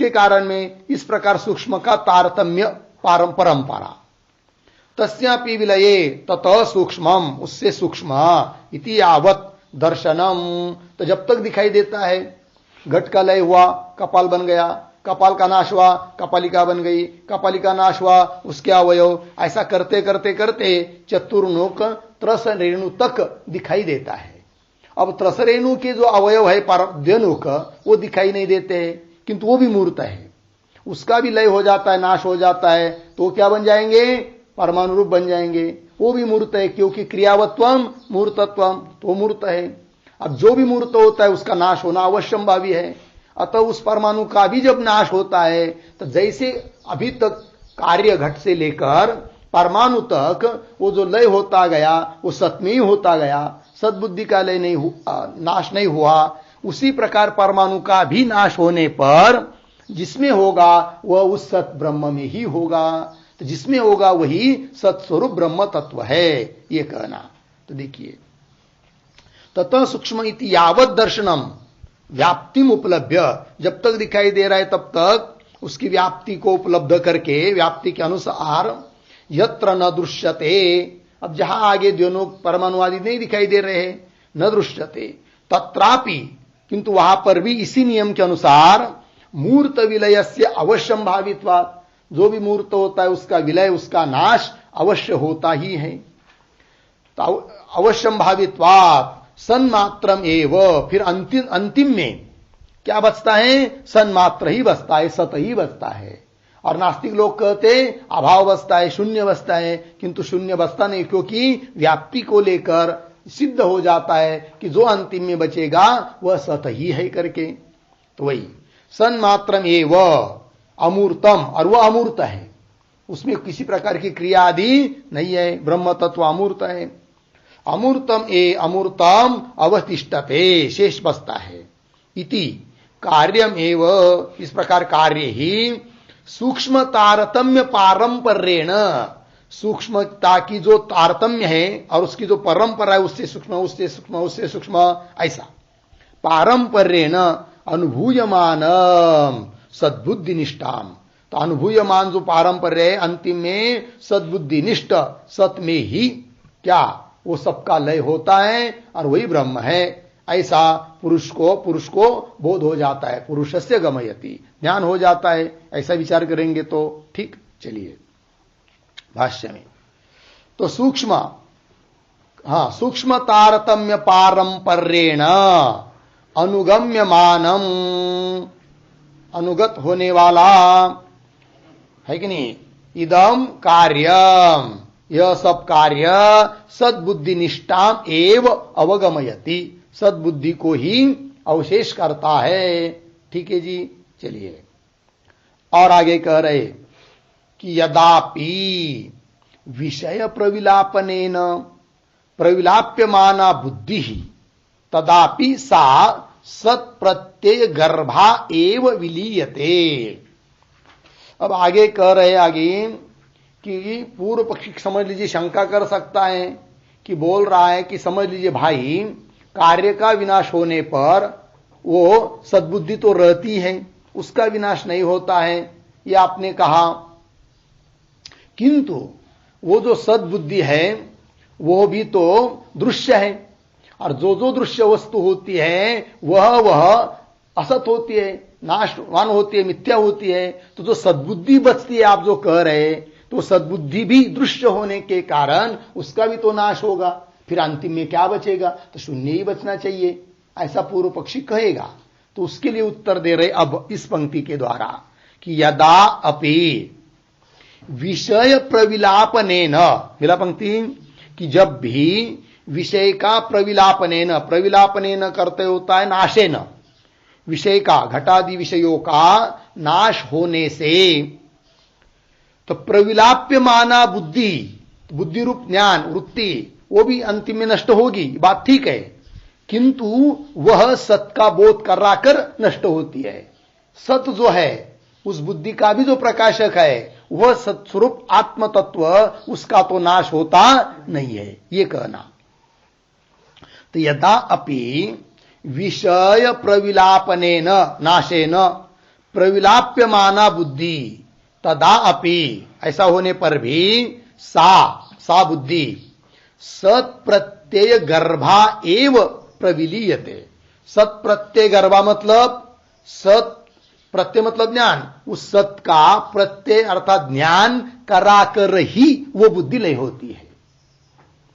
कारण में इस प्रकार सूक्ष्म का तारतम्य परंपरा, तस्यापि विलये ततः सूक्ष्मम, उससे सूक्ष्म, इति यावत दर्शनम, तो जब तक दिखाई देता है, घट का लय हुआ कपाल बन गया, कपाल का नाश हुआ कपालिका बन गई, कपालिका नाश हुआ उसके अवयव, ऐसा करते करते करते चतुर्नोक त्रस रेणु तक दिखाई देता है। अब त्रस रेणु के जो अवयव है द्व्यनुक, वो दिखाई नहीं देते हैं, किंतु वो भी मूर्त है, उसका भी लय हो जाता है, नाश हो जाता है, तो क्या बन जाएंगे? परमाणु रूप बन जाएंगे। वो भी मूर्त है, क्योंकि क्रियावत्वम मूर्तत्वम, तो मूर्त है। अब जो भी मूर्त होता है उसका नाश होना अवश्यंभावी है, अतः उस परमाणु का भी जब नाश होता है, तो जैसे अभी तक कार्य घट से लेकर परमाणु तक वो जो लय होता गया वो सत्मय होता गया, सद्बुद्धि का लय नहीं नाश नहीं हुआ, उसी प्रकार परमाणु का भी नाश होने पर जिसमें होगा वह उस सत ब्रह्म में ही होगा, तो जिसमें होगा वही सत्स्वरूप ब्रह्म तत्व है, ये कहना। तो देखिए, ततः सूक्ष्म इति यावत दर्शनम व्याप्तिम उपलब्ध, जब तक दिखाई दे रहा है तब तक उसकी व्याप्ति को उपलब्ध करके, व्याप्ति के अनुसार, यत्र न दृश्यते, अब जहां आगे दोनों परमाणु आदि नहीं दिखाई दे रहे हैं, न दृश्यते तत्रापि, किंतु वहां पर भी इसी नियम के अनुसार मूर्त विलय से अवश्यंभावित्वात्, जो भी मूर्त होता है उसका विलय, उसका नाश अवश्य होता ही है। तो अवश्यंभावित्वात् सन्मात्रम एव, फिर अंतिम में क्या बचता है? सन्मात्र ही बचता है, सत ही बचता है। और नास्तिक लोग कहते अभाव बचता है, शून्य बचता है, किंतु शून्य बचता नहीं, क्योंकि व्याप्ति को लेकर सिद्ध हो जाता है कि जो अंतिम में बचेगा वह सत ही है करके। तो वही सन्मात्रम एव अमूर्तम, और वह अमूर्त है, उसमें किसी प्रकार की क्रिया आदि नहीं है, ब्रह्म तत्व अमूर्त है। अमूर्तम अमूर्तम अवतिष्ठते, शेष बचता है। इति कार्यम एव, इस प्रकार कार्य ही सूक्ष्म तारतम्य पारंपर्येण, सूक्ष्मता की जो तारतम्य है और उसकी जो परंपरा है, उससे सूक्ष्म उससे सूक्ष्म उससे सूक्ष्म, ऐसा पारंपर्येण अनुभूयमान सद्बुद्धि निष्ठाम, तो अनुभूयमान जो पारंपर्य है अंतिम में सद्बुद्धि निष्ठ, सत में ही क्या वो सबका लय होता है और वही ब्रह्म है, ऐसा पुरुष को बोध हो जाता है, पुरुषस्य गमयति, ज्ञान हो जाता है। ऐसा विचार करेंगे तो ठीक। चलिए भाष्य में, तो सूक्ष्म तारतम्य पारंपर्येण अनुगम्यमानम, अनुगत होने वाला है कि नहीं, इदम कार्यम, यह सब कार्य सद्बुद्धि निष्ठाम एव अवगमयति, सद्बुद्धि को ही अवशेष करता है। ठीक है जी। चलिए और आगे कह रहे कि यदापि विषय प्रविलापनेन प्रविलाप्यमाना बुद्धि तदापि सा सत्प्रत्यय गर्भा एव विलीयते। अब आगे कह रहे आगे कि पूर्व पक्षी समझ लीजिए शंका कर सकता है कि बोल रहा है कि समझ लीजिए भाई, कार्य का विनाश होने पर वो सद्बुद्धि तो रहती है, उसका विनाश नहीं होता है, ये आपने कहा, किंतु वो जो सद्बुद्धि है वो भी तो दृश्य है, और जो जो दृश्य वस्तु होती है वह असत होती है, नाशवान होती है, मिथ्या होती है। तो जो सद्बुद्धि बचती है आप जो कह रहे, तो सद्बुद्धि भी दृश्य होने के कारण उसका भी तो नाश होगा, फिर अंतिम में क्या बचेगा? तो शून्य ही बचना चाहिए, ऐसा पूर्व पक्षी कहेगा। तो उसके लिए उत्तर दे रहे अब इस पंक्ति के द्वारा कि यदा अपि विषय प्रविलापनेन, मिला पंक्ति, कि जब भी विषय का प्रविलापनेन, प्रविलापनेन करते होता है नाशेन, विषय का, घटादि विषयों का नाश होने से, तो प्रविलाप्यमाना बुद्धि, बुद्धि रूप ज्ञान वृत्ति वो भी अंतिम में नष्ट होगी, बात ठीक है, किंतु वह सत का बोध कराकर नष्ट होती है। सत जो है उस बुद्धि का भी जो प्रकाशक है वह सत्स्वरूप आत्म तत्व, उसका तो नाश होता नहीं है, ये कहना। तो यदा अपि विषय प्रविलापनेन नाशेन प्रविलाप्यमाना बुद्धि तदा अपि, ऐसा होने पर भी सा बुद्धि सत प्रत्यय गर्भा एव प्रविलीयते। सत प्रत्यय गर्भा मतलब सत प्रत्यय मतलब ज्ञान, उस सत का प्रत्यय अर्थात ज्ञान कराकर ही वो बुद्धि लय होती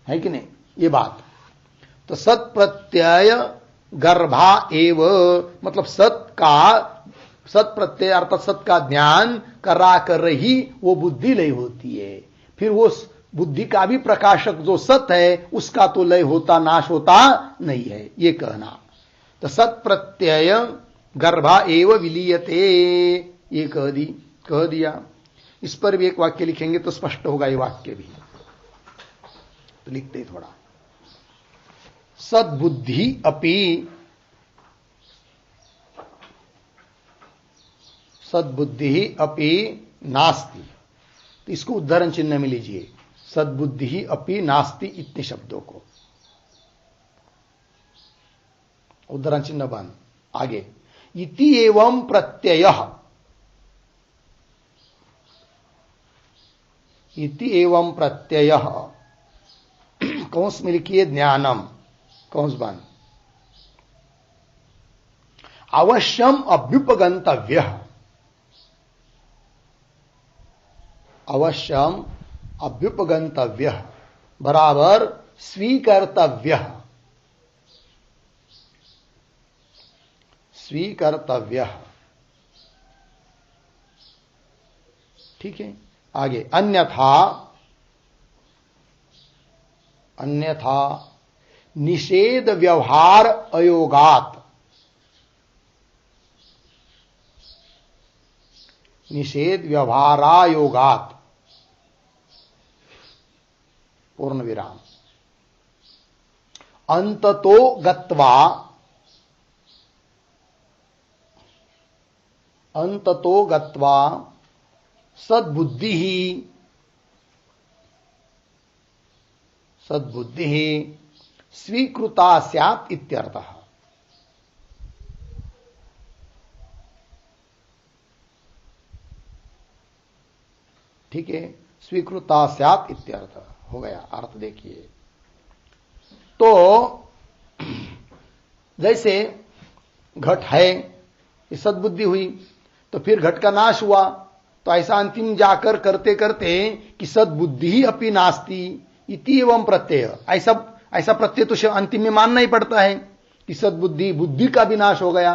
है कि नहीं, ये बात। तो सत प्रत्यय गर्भा एव मतलब सत प्रत्यय अर्थात सत का ज्ञान कराकर ही वो बुद्धि लय होती है, फिर वो बुद्धि का भी प्रकाशक जो सत है उसका तो लय होता, नाश होता नहीं है, ये कहना। तो सत प्रत्यय गर्भा एव विलीयते, ये कह दिया। इस पर भी एक वाक्य लिखेंगे तो स्पष्ट होगा ये वाक्य भी, तो लिखते ही थोड़ा। सद्बुद्धि अपि, सद्बुद्धि अपि नास्ति, तो इसको उदाहरण चिन्ह में लीजिए, सद्बुद्धि अपि नास्ति इतने शब्दों को उदाहरण चिन्ह बन। आगे इति एवं प्रत्ययः, इति एवं प्रत्ययः कौंस में लिखिए ज्ञानम, कौंस बन, अवश्यम अभ्युपगंतव्य, अवश्यम अभ्युपगंतव्य बराबर स्वीकर्तव्य, स्वीकर्तव्य, ठीक है। आगे अन्यथा, अन्यथा निषेध व्यवहार अयोगात, निषेध व्यवहारायोगात पूर्ण विराम, अंततो गत्वा, अंततो गत्वा सद्बुद्धि ही, सद्बुद्धि ही स्वीकृता स्यात् इत्यर्थः। ठीक है, स्वीकृता स्यात् इत्यर्थ हो गया, अर्थ देखिए। तो जैसे घट है, ये सद्बुद्धि हुई तो फिर घट का नाश हुआ, तो ऐसा अंतिम जाकर करते करते कि सद्बुद्धि ही अपि नास्ति इति एवं प्रत्यय, ऐसा प्रत्यय तो अंतिम में मानना ही पड़ता है कि सद्बुद्धि, बुद्धि का भी नाश हो गया,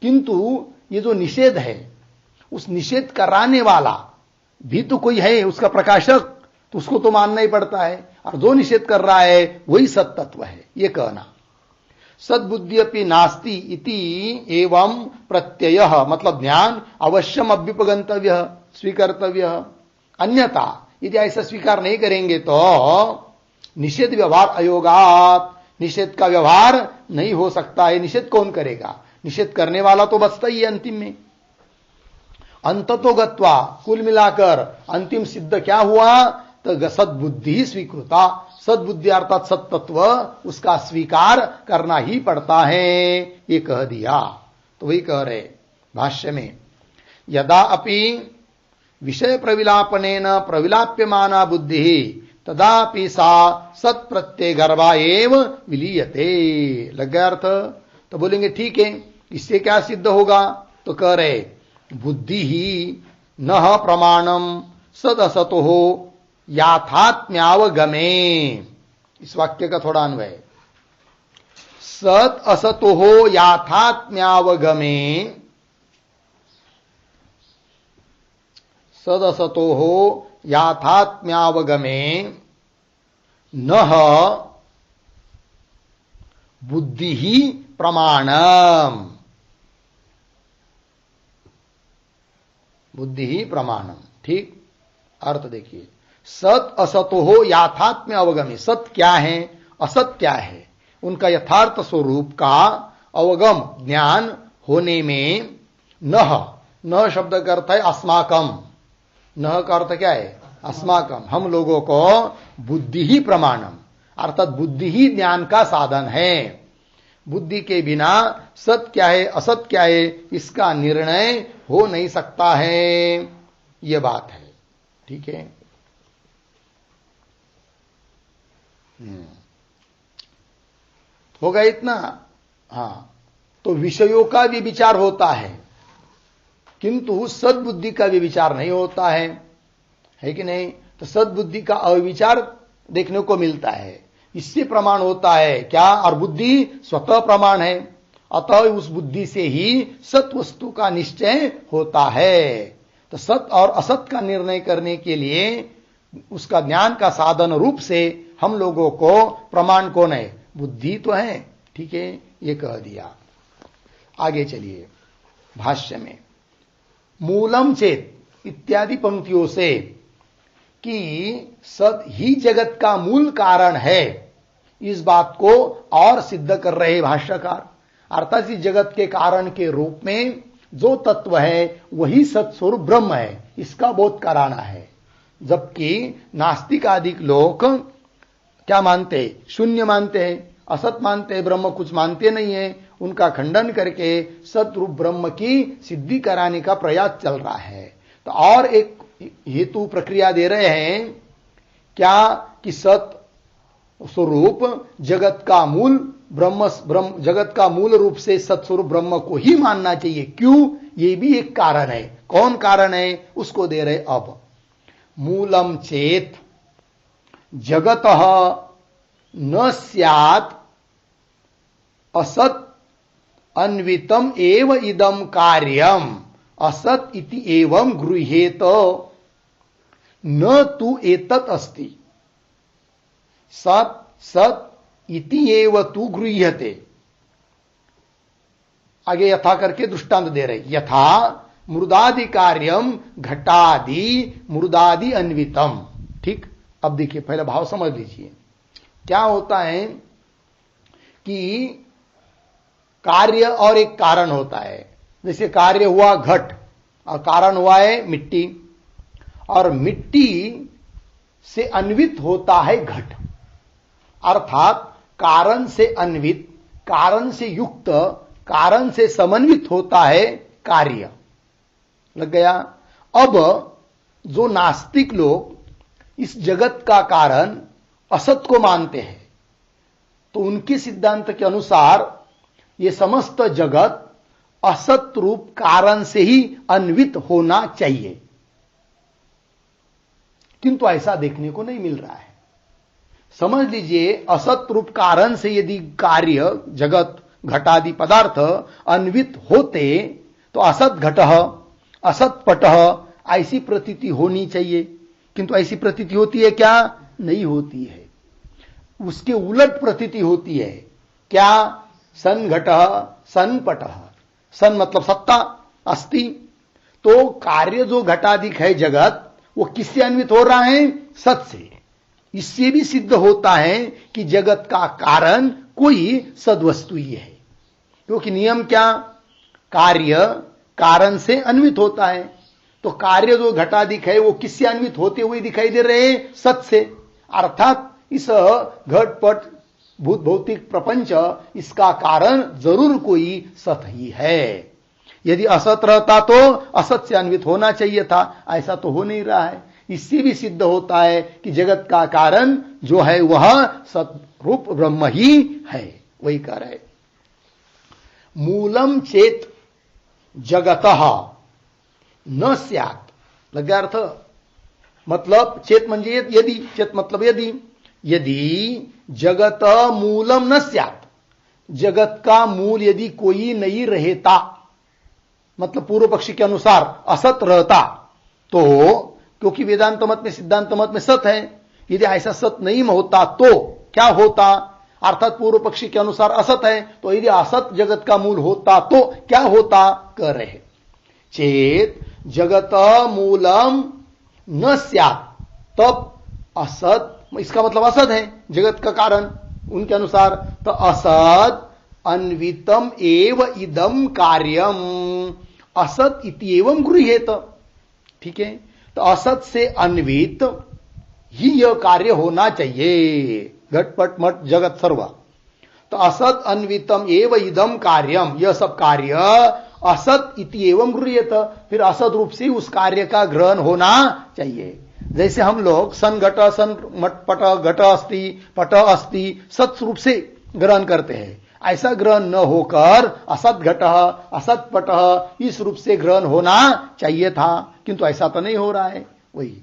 किंतु ये जो निषेध है उस निषेध कराने वाला भी तो कोई है, उसका प्रकाशक, तो उसको तो मानना ही पड़ता है, और जो निषेध कर रहा है वही सत तत्व है, ये कहना। सद्बुद्धि अपि नास्ति इति एवं प्रत्यय, मतलब ज्ञान अवश्यम अभ्युपगंतव्य, स्वीकर्तव्य। अन्यथा यदि ऐसा स्वीकार नहीं करेंगे तो निषेध व्यवहार अयोगात, निषेध का व्यवहार नहीं हो सकता है। निषेध कौन करेगा? निषेध करने वाला तो बचता ही है अंतिम में। अंततो गत्वा, कुल मिलाकर अंतिम सिद्ध क्या हुआ? तो सद्बुद्धि स्वीकृता, सद्बुद्धि अर्थात सत्तत्व, उसका स्वीकार करना ही पड़ता है, ये कह दिया। तो वही कह रहे भाष्य में, यदा अपि विषय प्रविलापनेन प्रविलाप्यमाना बुद्धि तदापि सा सत्प्रत्यय गर्भा एव विलीयते। लग गया अर्थ? तो बोलेंगे ठीक है, इससे क्या सिद्ध होगा? तो कह रहे बुद्धि ही न प्रमाणम सदसतो हो याथात्म्यावगमे। इस वाक्य का थोड़ा अन्वय, सत असतो हो याथात्म्यावगमे, सदसतो हो याथात्म्यावगमे नह बुद्धि ही प्रमाणम, बुद्धि ही प्रमाणम। ठीक, अर्थ देखिए, सत असतो हो याथात्म्य अवगमे, सत क्या है, असत क्या है, उनका यथार्थ स्वरूप का अवगम ज्ञान होने में नह शब्द का अर्थ है अस्माकम, नह का अर्थ क्या है? अस्माकम, हम लोगों को बुद्धि ही प्रमाणम, अर्थात बुद्धि ही ज्ञान का साधन है। बुद्धि के बिना सत क्या है असत क्या है इसका निर्णय हो नहीं सकता है, यह बात है। ठीक है, हो गया इतना। हाँ, तो विषयों का भी विचार होता है किंतु सद्बुद्धि का भी विचार नहीं होता है कि नहीं? तो सद्बुद्धि का अविचार देखने को मिलता है, इससे प्रमाण होता है क्या? और बुद्धि स्वतः प्रमाण है, अतः उस बुद्धि से ही सत वस्तु का निश्चय होता है। तो सत और असत का निर्णय करने के लिए उसका ज्ञान का साधन रूप से हम लोगों को प्रमाण कौन है? बुद्धि तो है। ठीक है, ये कह दिया। आगे चलिए भाष्य में, मूलम चेत इत्यादि पंक्तियों से कि सत ही जगत का मूल कारण है, इस बात को और सिद्ध कर रहे भाष्यकार। अर्थात इस जगत के कारण के रूप में जो तत्व है वही सत्स्वरूप ब्रह्म है, इसका बोध कराना है। जबकि नास्तिक आदिक लोग क्या मानते? शून्य मानते हैं, असत मानते हैं, ब्रह्म कुछ मानते नहीं है। उनका खंडन करके सतरूप ब्रह्म की सिद्धि कराने का प्रयास चल रहा है। तो और एक हेतु प्रक्रिया दे रहे हैं क्या? कि सत स्वरूप जगत का मूल ब्रह्म जगत का मूल रूप से सत्स्वरूप ब्रह्म को ही मानना चाहिए। क्यों? ये भी एक कारण है। कौन कारण है? उसको दे रहे अब। मूलम चेत जगतः न स्यात् असत अन्वितम एव इदम कार्यम असत इति एवं गृह्येत न तु एतत् अस्ति। सत सत इति एव तु गृह्यते। आगे यथा करके दृष्टांत दे रहे, यथा मृदादि कार्यम घटादि मृदादि अन्वितम। ठीक, अब देखिए पहले भाव समझ लीजिए। क्या होता है कि कार्य और एक कारण होता है। जैसे कार्य हुआ घट और कारण हुआ है मिट्टी, और मिट्टी से अन्वित होता है घट। अर्थात कारण से अन्वित, कारण से युक्त, कारण से समन्वित होता है कार्य। लग गया? अब जो नास्तिक लोग इस जगत का कारण असत को मानते हैं, तो उनके सिद्धांत के अनुसार ये समस्त जगत असत रूप कारण से ही अन्वित होना चाहिए, किंतु ऐसा देखने को नहीं मिल रहा है। समझ लीजिए, असत रूप कारण से यदि कार्य जगत घटादि पदार्थ अन्वित होते तो असत घटः असत पटः ऐसी प्रतीति होनी चाहिए, किंतु ऐसी प्रतीति होती है क्या? नहीं होती है। उसके उलट प्रतीति होती है क्या? सन घटः सन पटः, सन मतलब सत्ता, अस्ति, तो कार्य जो घटाधिक है जगत, वो किससे अन्वित हो रहा है? सत से। इससे भी सिद्ध होता है कि जगत का कारण कोई सद्वस्तु ही है, क्योंकि नियम क्या? कार्य कारण से अन्वित होता है, तो कार्य जो घटाधिक है वो किससे अन्वित होते हुए दिखाई दे रहे हैं? सत से। अर्थात इस घटपट भूत भौतिक प्रपंच, इसका कारण जरूर कोई सत ही है। यदि असत रहता तो असत से अन्वित होना चाहिए था, ऐसा तो हो नहीं रहा है। इससे भी सिद्ध होता है कि जगत का कारण जो है वह सतरूप ब्रह्म ही है। वही कह रहे, मूलम चेत जगतः न स्यात्, लग गया अर्थ? मतलब चेत म्हणजे यदि, चेत मतलब यदि, यदि जगत मूलम न स्यात्, जगत का मूल यदि कोई नहीं रहता, मतलब पूर्व पक्षी के अनुसार असत रहता, तो क्योंकि वेदांत मत में सिद्धांत मत में सत है, यदि ऐसा सत नहीं होता तो क्या होता? अर्थात पूर्व पक्षी के अनुसार असत है, तो यदि असत जगत का मूल होता तो क्या होता? कर रहे चेत जगत मूलम न स्यात्, तब असत, इसका मतलब असत है जगत का कारण उनके अनुसार, तो असत अन्वितम एव इदम कार्यम, असत इति एवं गृह्येत। ठीक है, तो असत से अन्वित ही यह कार्य होना चाहिए, घटपट मट जगत सर्व। तो असत अन्वितम एव इदम कार्यम, यह सब कार्य असत इति एवं गृह्येत, फिर असत रूप से उस कार्य का ग्रहण होना चाहिए। जैसे हम लोग सन घट सन मट पट घट अस्ति पट अस्ति सत रूप से ग्रहण करते हैं, ऐसा ग्रहण न होकर असत घट असत पट इस रूप से ग्रहण होना चाहिए था, किंतु ऐसा तो नहीं हो रहा है। वही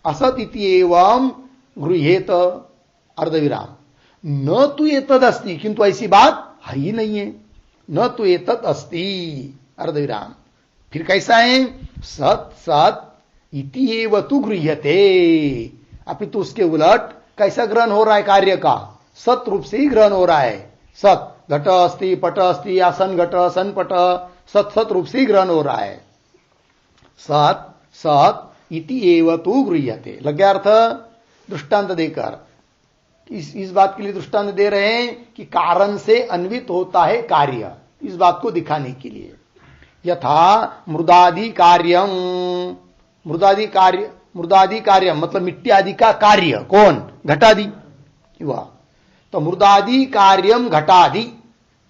असत इति एवं गृह्येत अर्धविराम, न तो एतद अस्ति, किंतु ऐसी बात है ही नहीं है, न तो एतद अस्ति अर्धविराम। फिर कैसा है? सत सत इति एव तु गृह्यते, अपितु उसके उलट कैसा ग्रहण हो रहा है कार्य का? सत रूप से ही ग्रहण हो रहा है। सत घट अस्ति पट अस्ति या सन घट सन पट, सत सत रूप से ही ग्रहण हो रहा है। सत सत इति एव तु गृह्यते, लग गया अर्थ? दृष्टांत देकर इस बात के लिए दृष्टांत दे रहे हैं कि कारण से अन्वित होता है कार्य, इस बात को दिखाने के लिए। यथा मृदादि कार्यम, मृदादि कार्य मतलब मिट्टी आदि का कार्य कौन? घटादि। वह तो मृदादि कार्यम घटादि,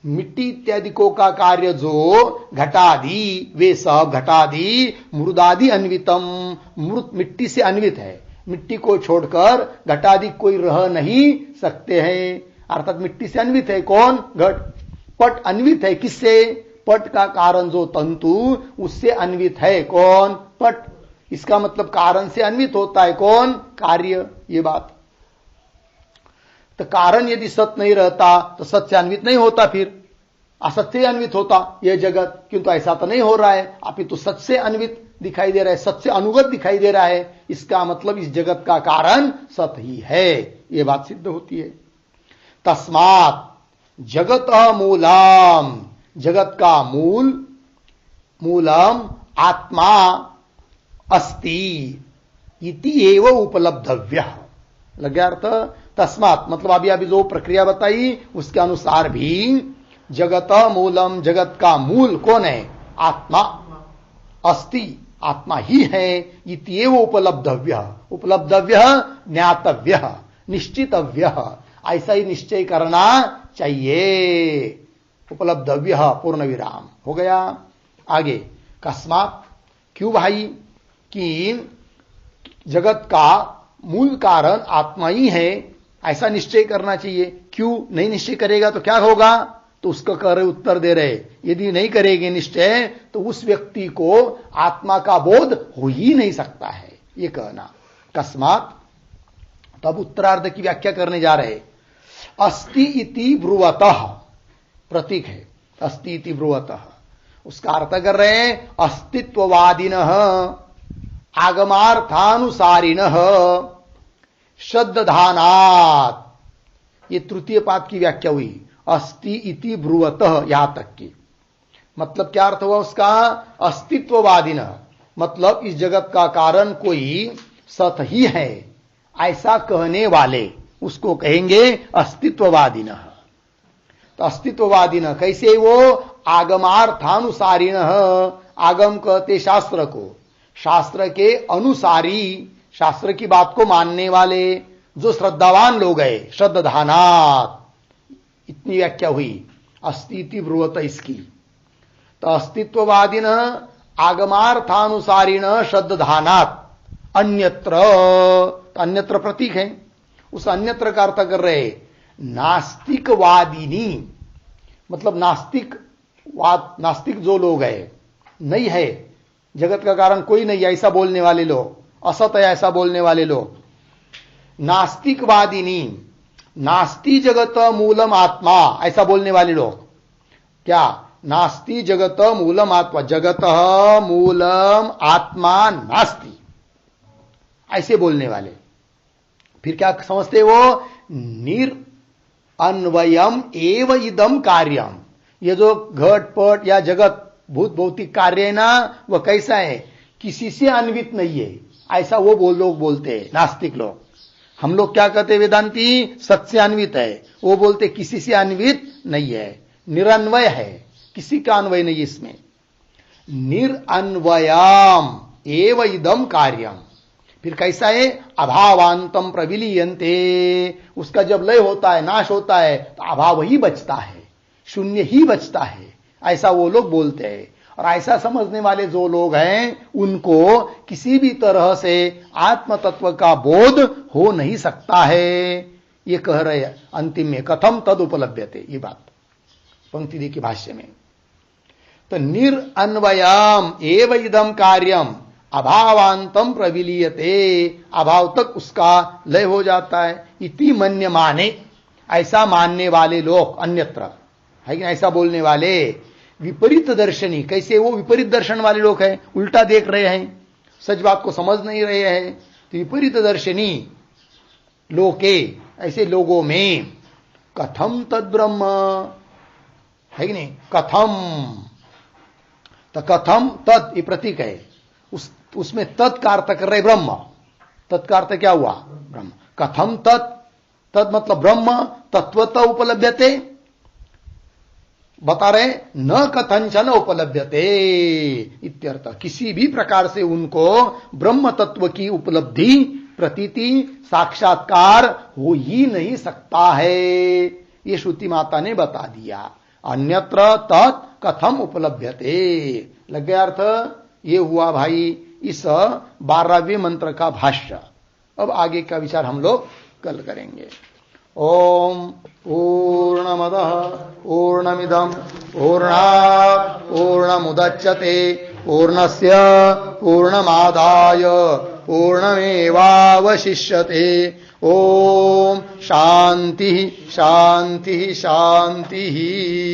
मिट्टी इत्यादिकों का कार्य जो घटादि, वे सब घटादि मृदादि अन्वितम, मृत मिट्टी से अन्वित है, मिट्टी को छोड़कर घटादि कोई रह नहीं सकते हैं, अर्थात मिट्टी से अन्वित है कौन? घट। पट अन्वित है किससे? पट का कारण जो तंतु, उससे अन्वित है कौन? पट। इसका मतलब कारण से अन्वित होता है कौन? कार्य। ये बात, तो कारण यदि सत नहीं रहता तो सत से अन्वित नहीं होता, फिर असत से अन्वित होता यह जगत, किंतु ऐसा तो नहीं हो रहा है, अपितु सत से अन्वित दिखाई दे रहा है, सत से अनुगत दिखाई दे रहा है। इसका मतलब इस जगत का कारण सत ही है, यह बात सिद्ध होती है। तस्मात् जगत मूलम, जगत का मूल, मूलम आत्मा अस्ति इति एव उपलब्धव्य, लग गया अर्थ? तस्मात् मतलब अभी जो प्रक्रिया बताई उसके अनुसार भी जगत मूलम, जगत का मूल कौन है? आत्मा अस्ति, आत्मा ही है, इति एव उपलब्धव्य, उपलब्धव्य ज्ञातव्य निश्चितव्य, ऐसा ही निश्चय करना चाहिए। उपलब्धव्य पूर्ण विराम हो गया। आगे कस्मात्, क्यों भाई? कि जगत का मूल कारण आत्मा ही है, ऐसा निश्चय करना चाहिए। क्यों नहीं निश्चय करेगा तो क्या होगा? तो उसका कर उत्तर दे रहे, यदि नहीं करेंगे निश्चय तो उस व्यक्ति को आत्मा का बोध हो ही नहीं सकता है, ये कहना। कस्मात्, तब उत्तरार्ध की व्याख्या करने जा रहे। अस्ति इति ब्रुवतः, प्रतीक है अस्ति इति ब्रुवतः, उसका अर्थ कर रहे हैं अस्तित्ववादिनः आगमार्थानुसारिणः श्रद्धानात्, ये तृतीय पाद की व्याख्या हुई। अस्ति इति ब्रुवतः, यहां तक की मतलब क्या अर्थ हुआ उसका? अस्तित्ववादिन, मतलब इस जगत का कारण कोई सत ही है ऐसा कहने वाले उसको कहेंगे अस्तित्ववादिन। तो अस्तित्ववादिन कैसे? वो आगमार्थानुसारिण, आगम कहते शास्त्र को, शास्त्र के अनुसारी, शास्त्र की बात को मानने वाले जो श्रद्धावान लोग हैं, श्रद्धानात्, इतनी व्याख्या हुई अस्तित्व ब्रुवत इसकी। तो अस्तित्ववादिन आगमार्थानुसारिण श्रद्धानात् अन्यत्र, तो अन्यत्र प्रतीक है, उस अन्यत्र का अर्थ कर रहे नास्तिकवादिनी, मतलब नास्तिक जो लोग है, नहीं है जगत का कारण कोई नहीं ऐसा बोलने वाले लोग, असत है ऐसा बोलने वाले लोग, नास्तिकवादिनी, नास्ति जगत मूलम आत्मा ऐसा बोलने वाले लोग, क्या? नास्ति जगत मूलम आत्मा, जगत मूलम आत्मा नास्ति ऐसे बोलने वाले। फिर क्या समझते? वो निरअन्वयम एव इदम कार्यम, ये जो घट पट या जगत भूत भौतिक कार्य है ना, वह कैसा है? किसी से अन्वित नहीं है ऐसा वो लोग बोलते हैं, नास्तिक लोग। हम लोग क्या कहते? वेदांती सत से अन्वित है, वो बोलते किसी से अन्वित नहीं है, निरन्वय है, किसी का अन्वय नहीं इसमें। निरअन्वयाम एव इदम कार्यम, फिर कैसा है? अभावांतम प्रविलीयन्ते, उसका जब लय होता है, नाश होता है, तो अभाव ही बचता है, शून्य ही बचता है, ऐसा वो लोग बोलते हैं। और ऐसा समझने वाले जो लोग हैं उनको किसी भी तरह से आत्म तत्व का बोध हो नहीं सकता है, ये कह रहे हैं अंतिम में, कथम तद उपलभ्यते, ये बात पंक्ति देखिए भाष्य में। तो निरअन्वयाम एव इदम कार्यम अभावांतम प्रविलीयते, अभाव तक उसका लय हो जाता है। इति मन्य माने, ऐसा मानने वाले लोग अन्यत्र है कि ऐसा बोलने वाले विपरीत दर्शनी, कैसे? वो विपरीत दर्शन वाले लोग हैं, उल्टा देख रहे हैं, सच बात को समझ नहीं रहे हैं। तो विपरीत दर्शनी लोके, ऐसे लोगों में कथम तद ब्रह्म है कि नहीं? कथम, तो कथम तद ये प्रतीक है, उसमें तत् का अर्थ कर रहे ब्रह्म, तत् का अर्थ क्या हुआ? ब्रह्म। कथम तत्, तद मतलब ब्रह्म तत्वतः उपलभ्यते, बता रहे न कथंचन उपलभ्यते इत्यर्थ, किसी भी प्रकार से उनको ब्रह्म तत्व की उपलब्धि, प्रतीति, साक्षात्कार हो ही नहीं सकता है, ये श्रुति माता ने बता दिया। अन्यत्र तत् कथम उपलभ्यते, लग गया अर्थ? ये हुआ भाई इस 12वें मंत्र का भाष्य। अब आगे का विचार हम लोग कल करेंगे। ओम पूर्णमदः पूर्णमिदं पूर्णात् पूर्णमुदच्यते पूर्णस्य पूर्णमादाय पूर्णमेवावशिष्यते। ओम शांति शांति शांति।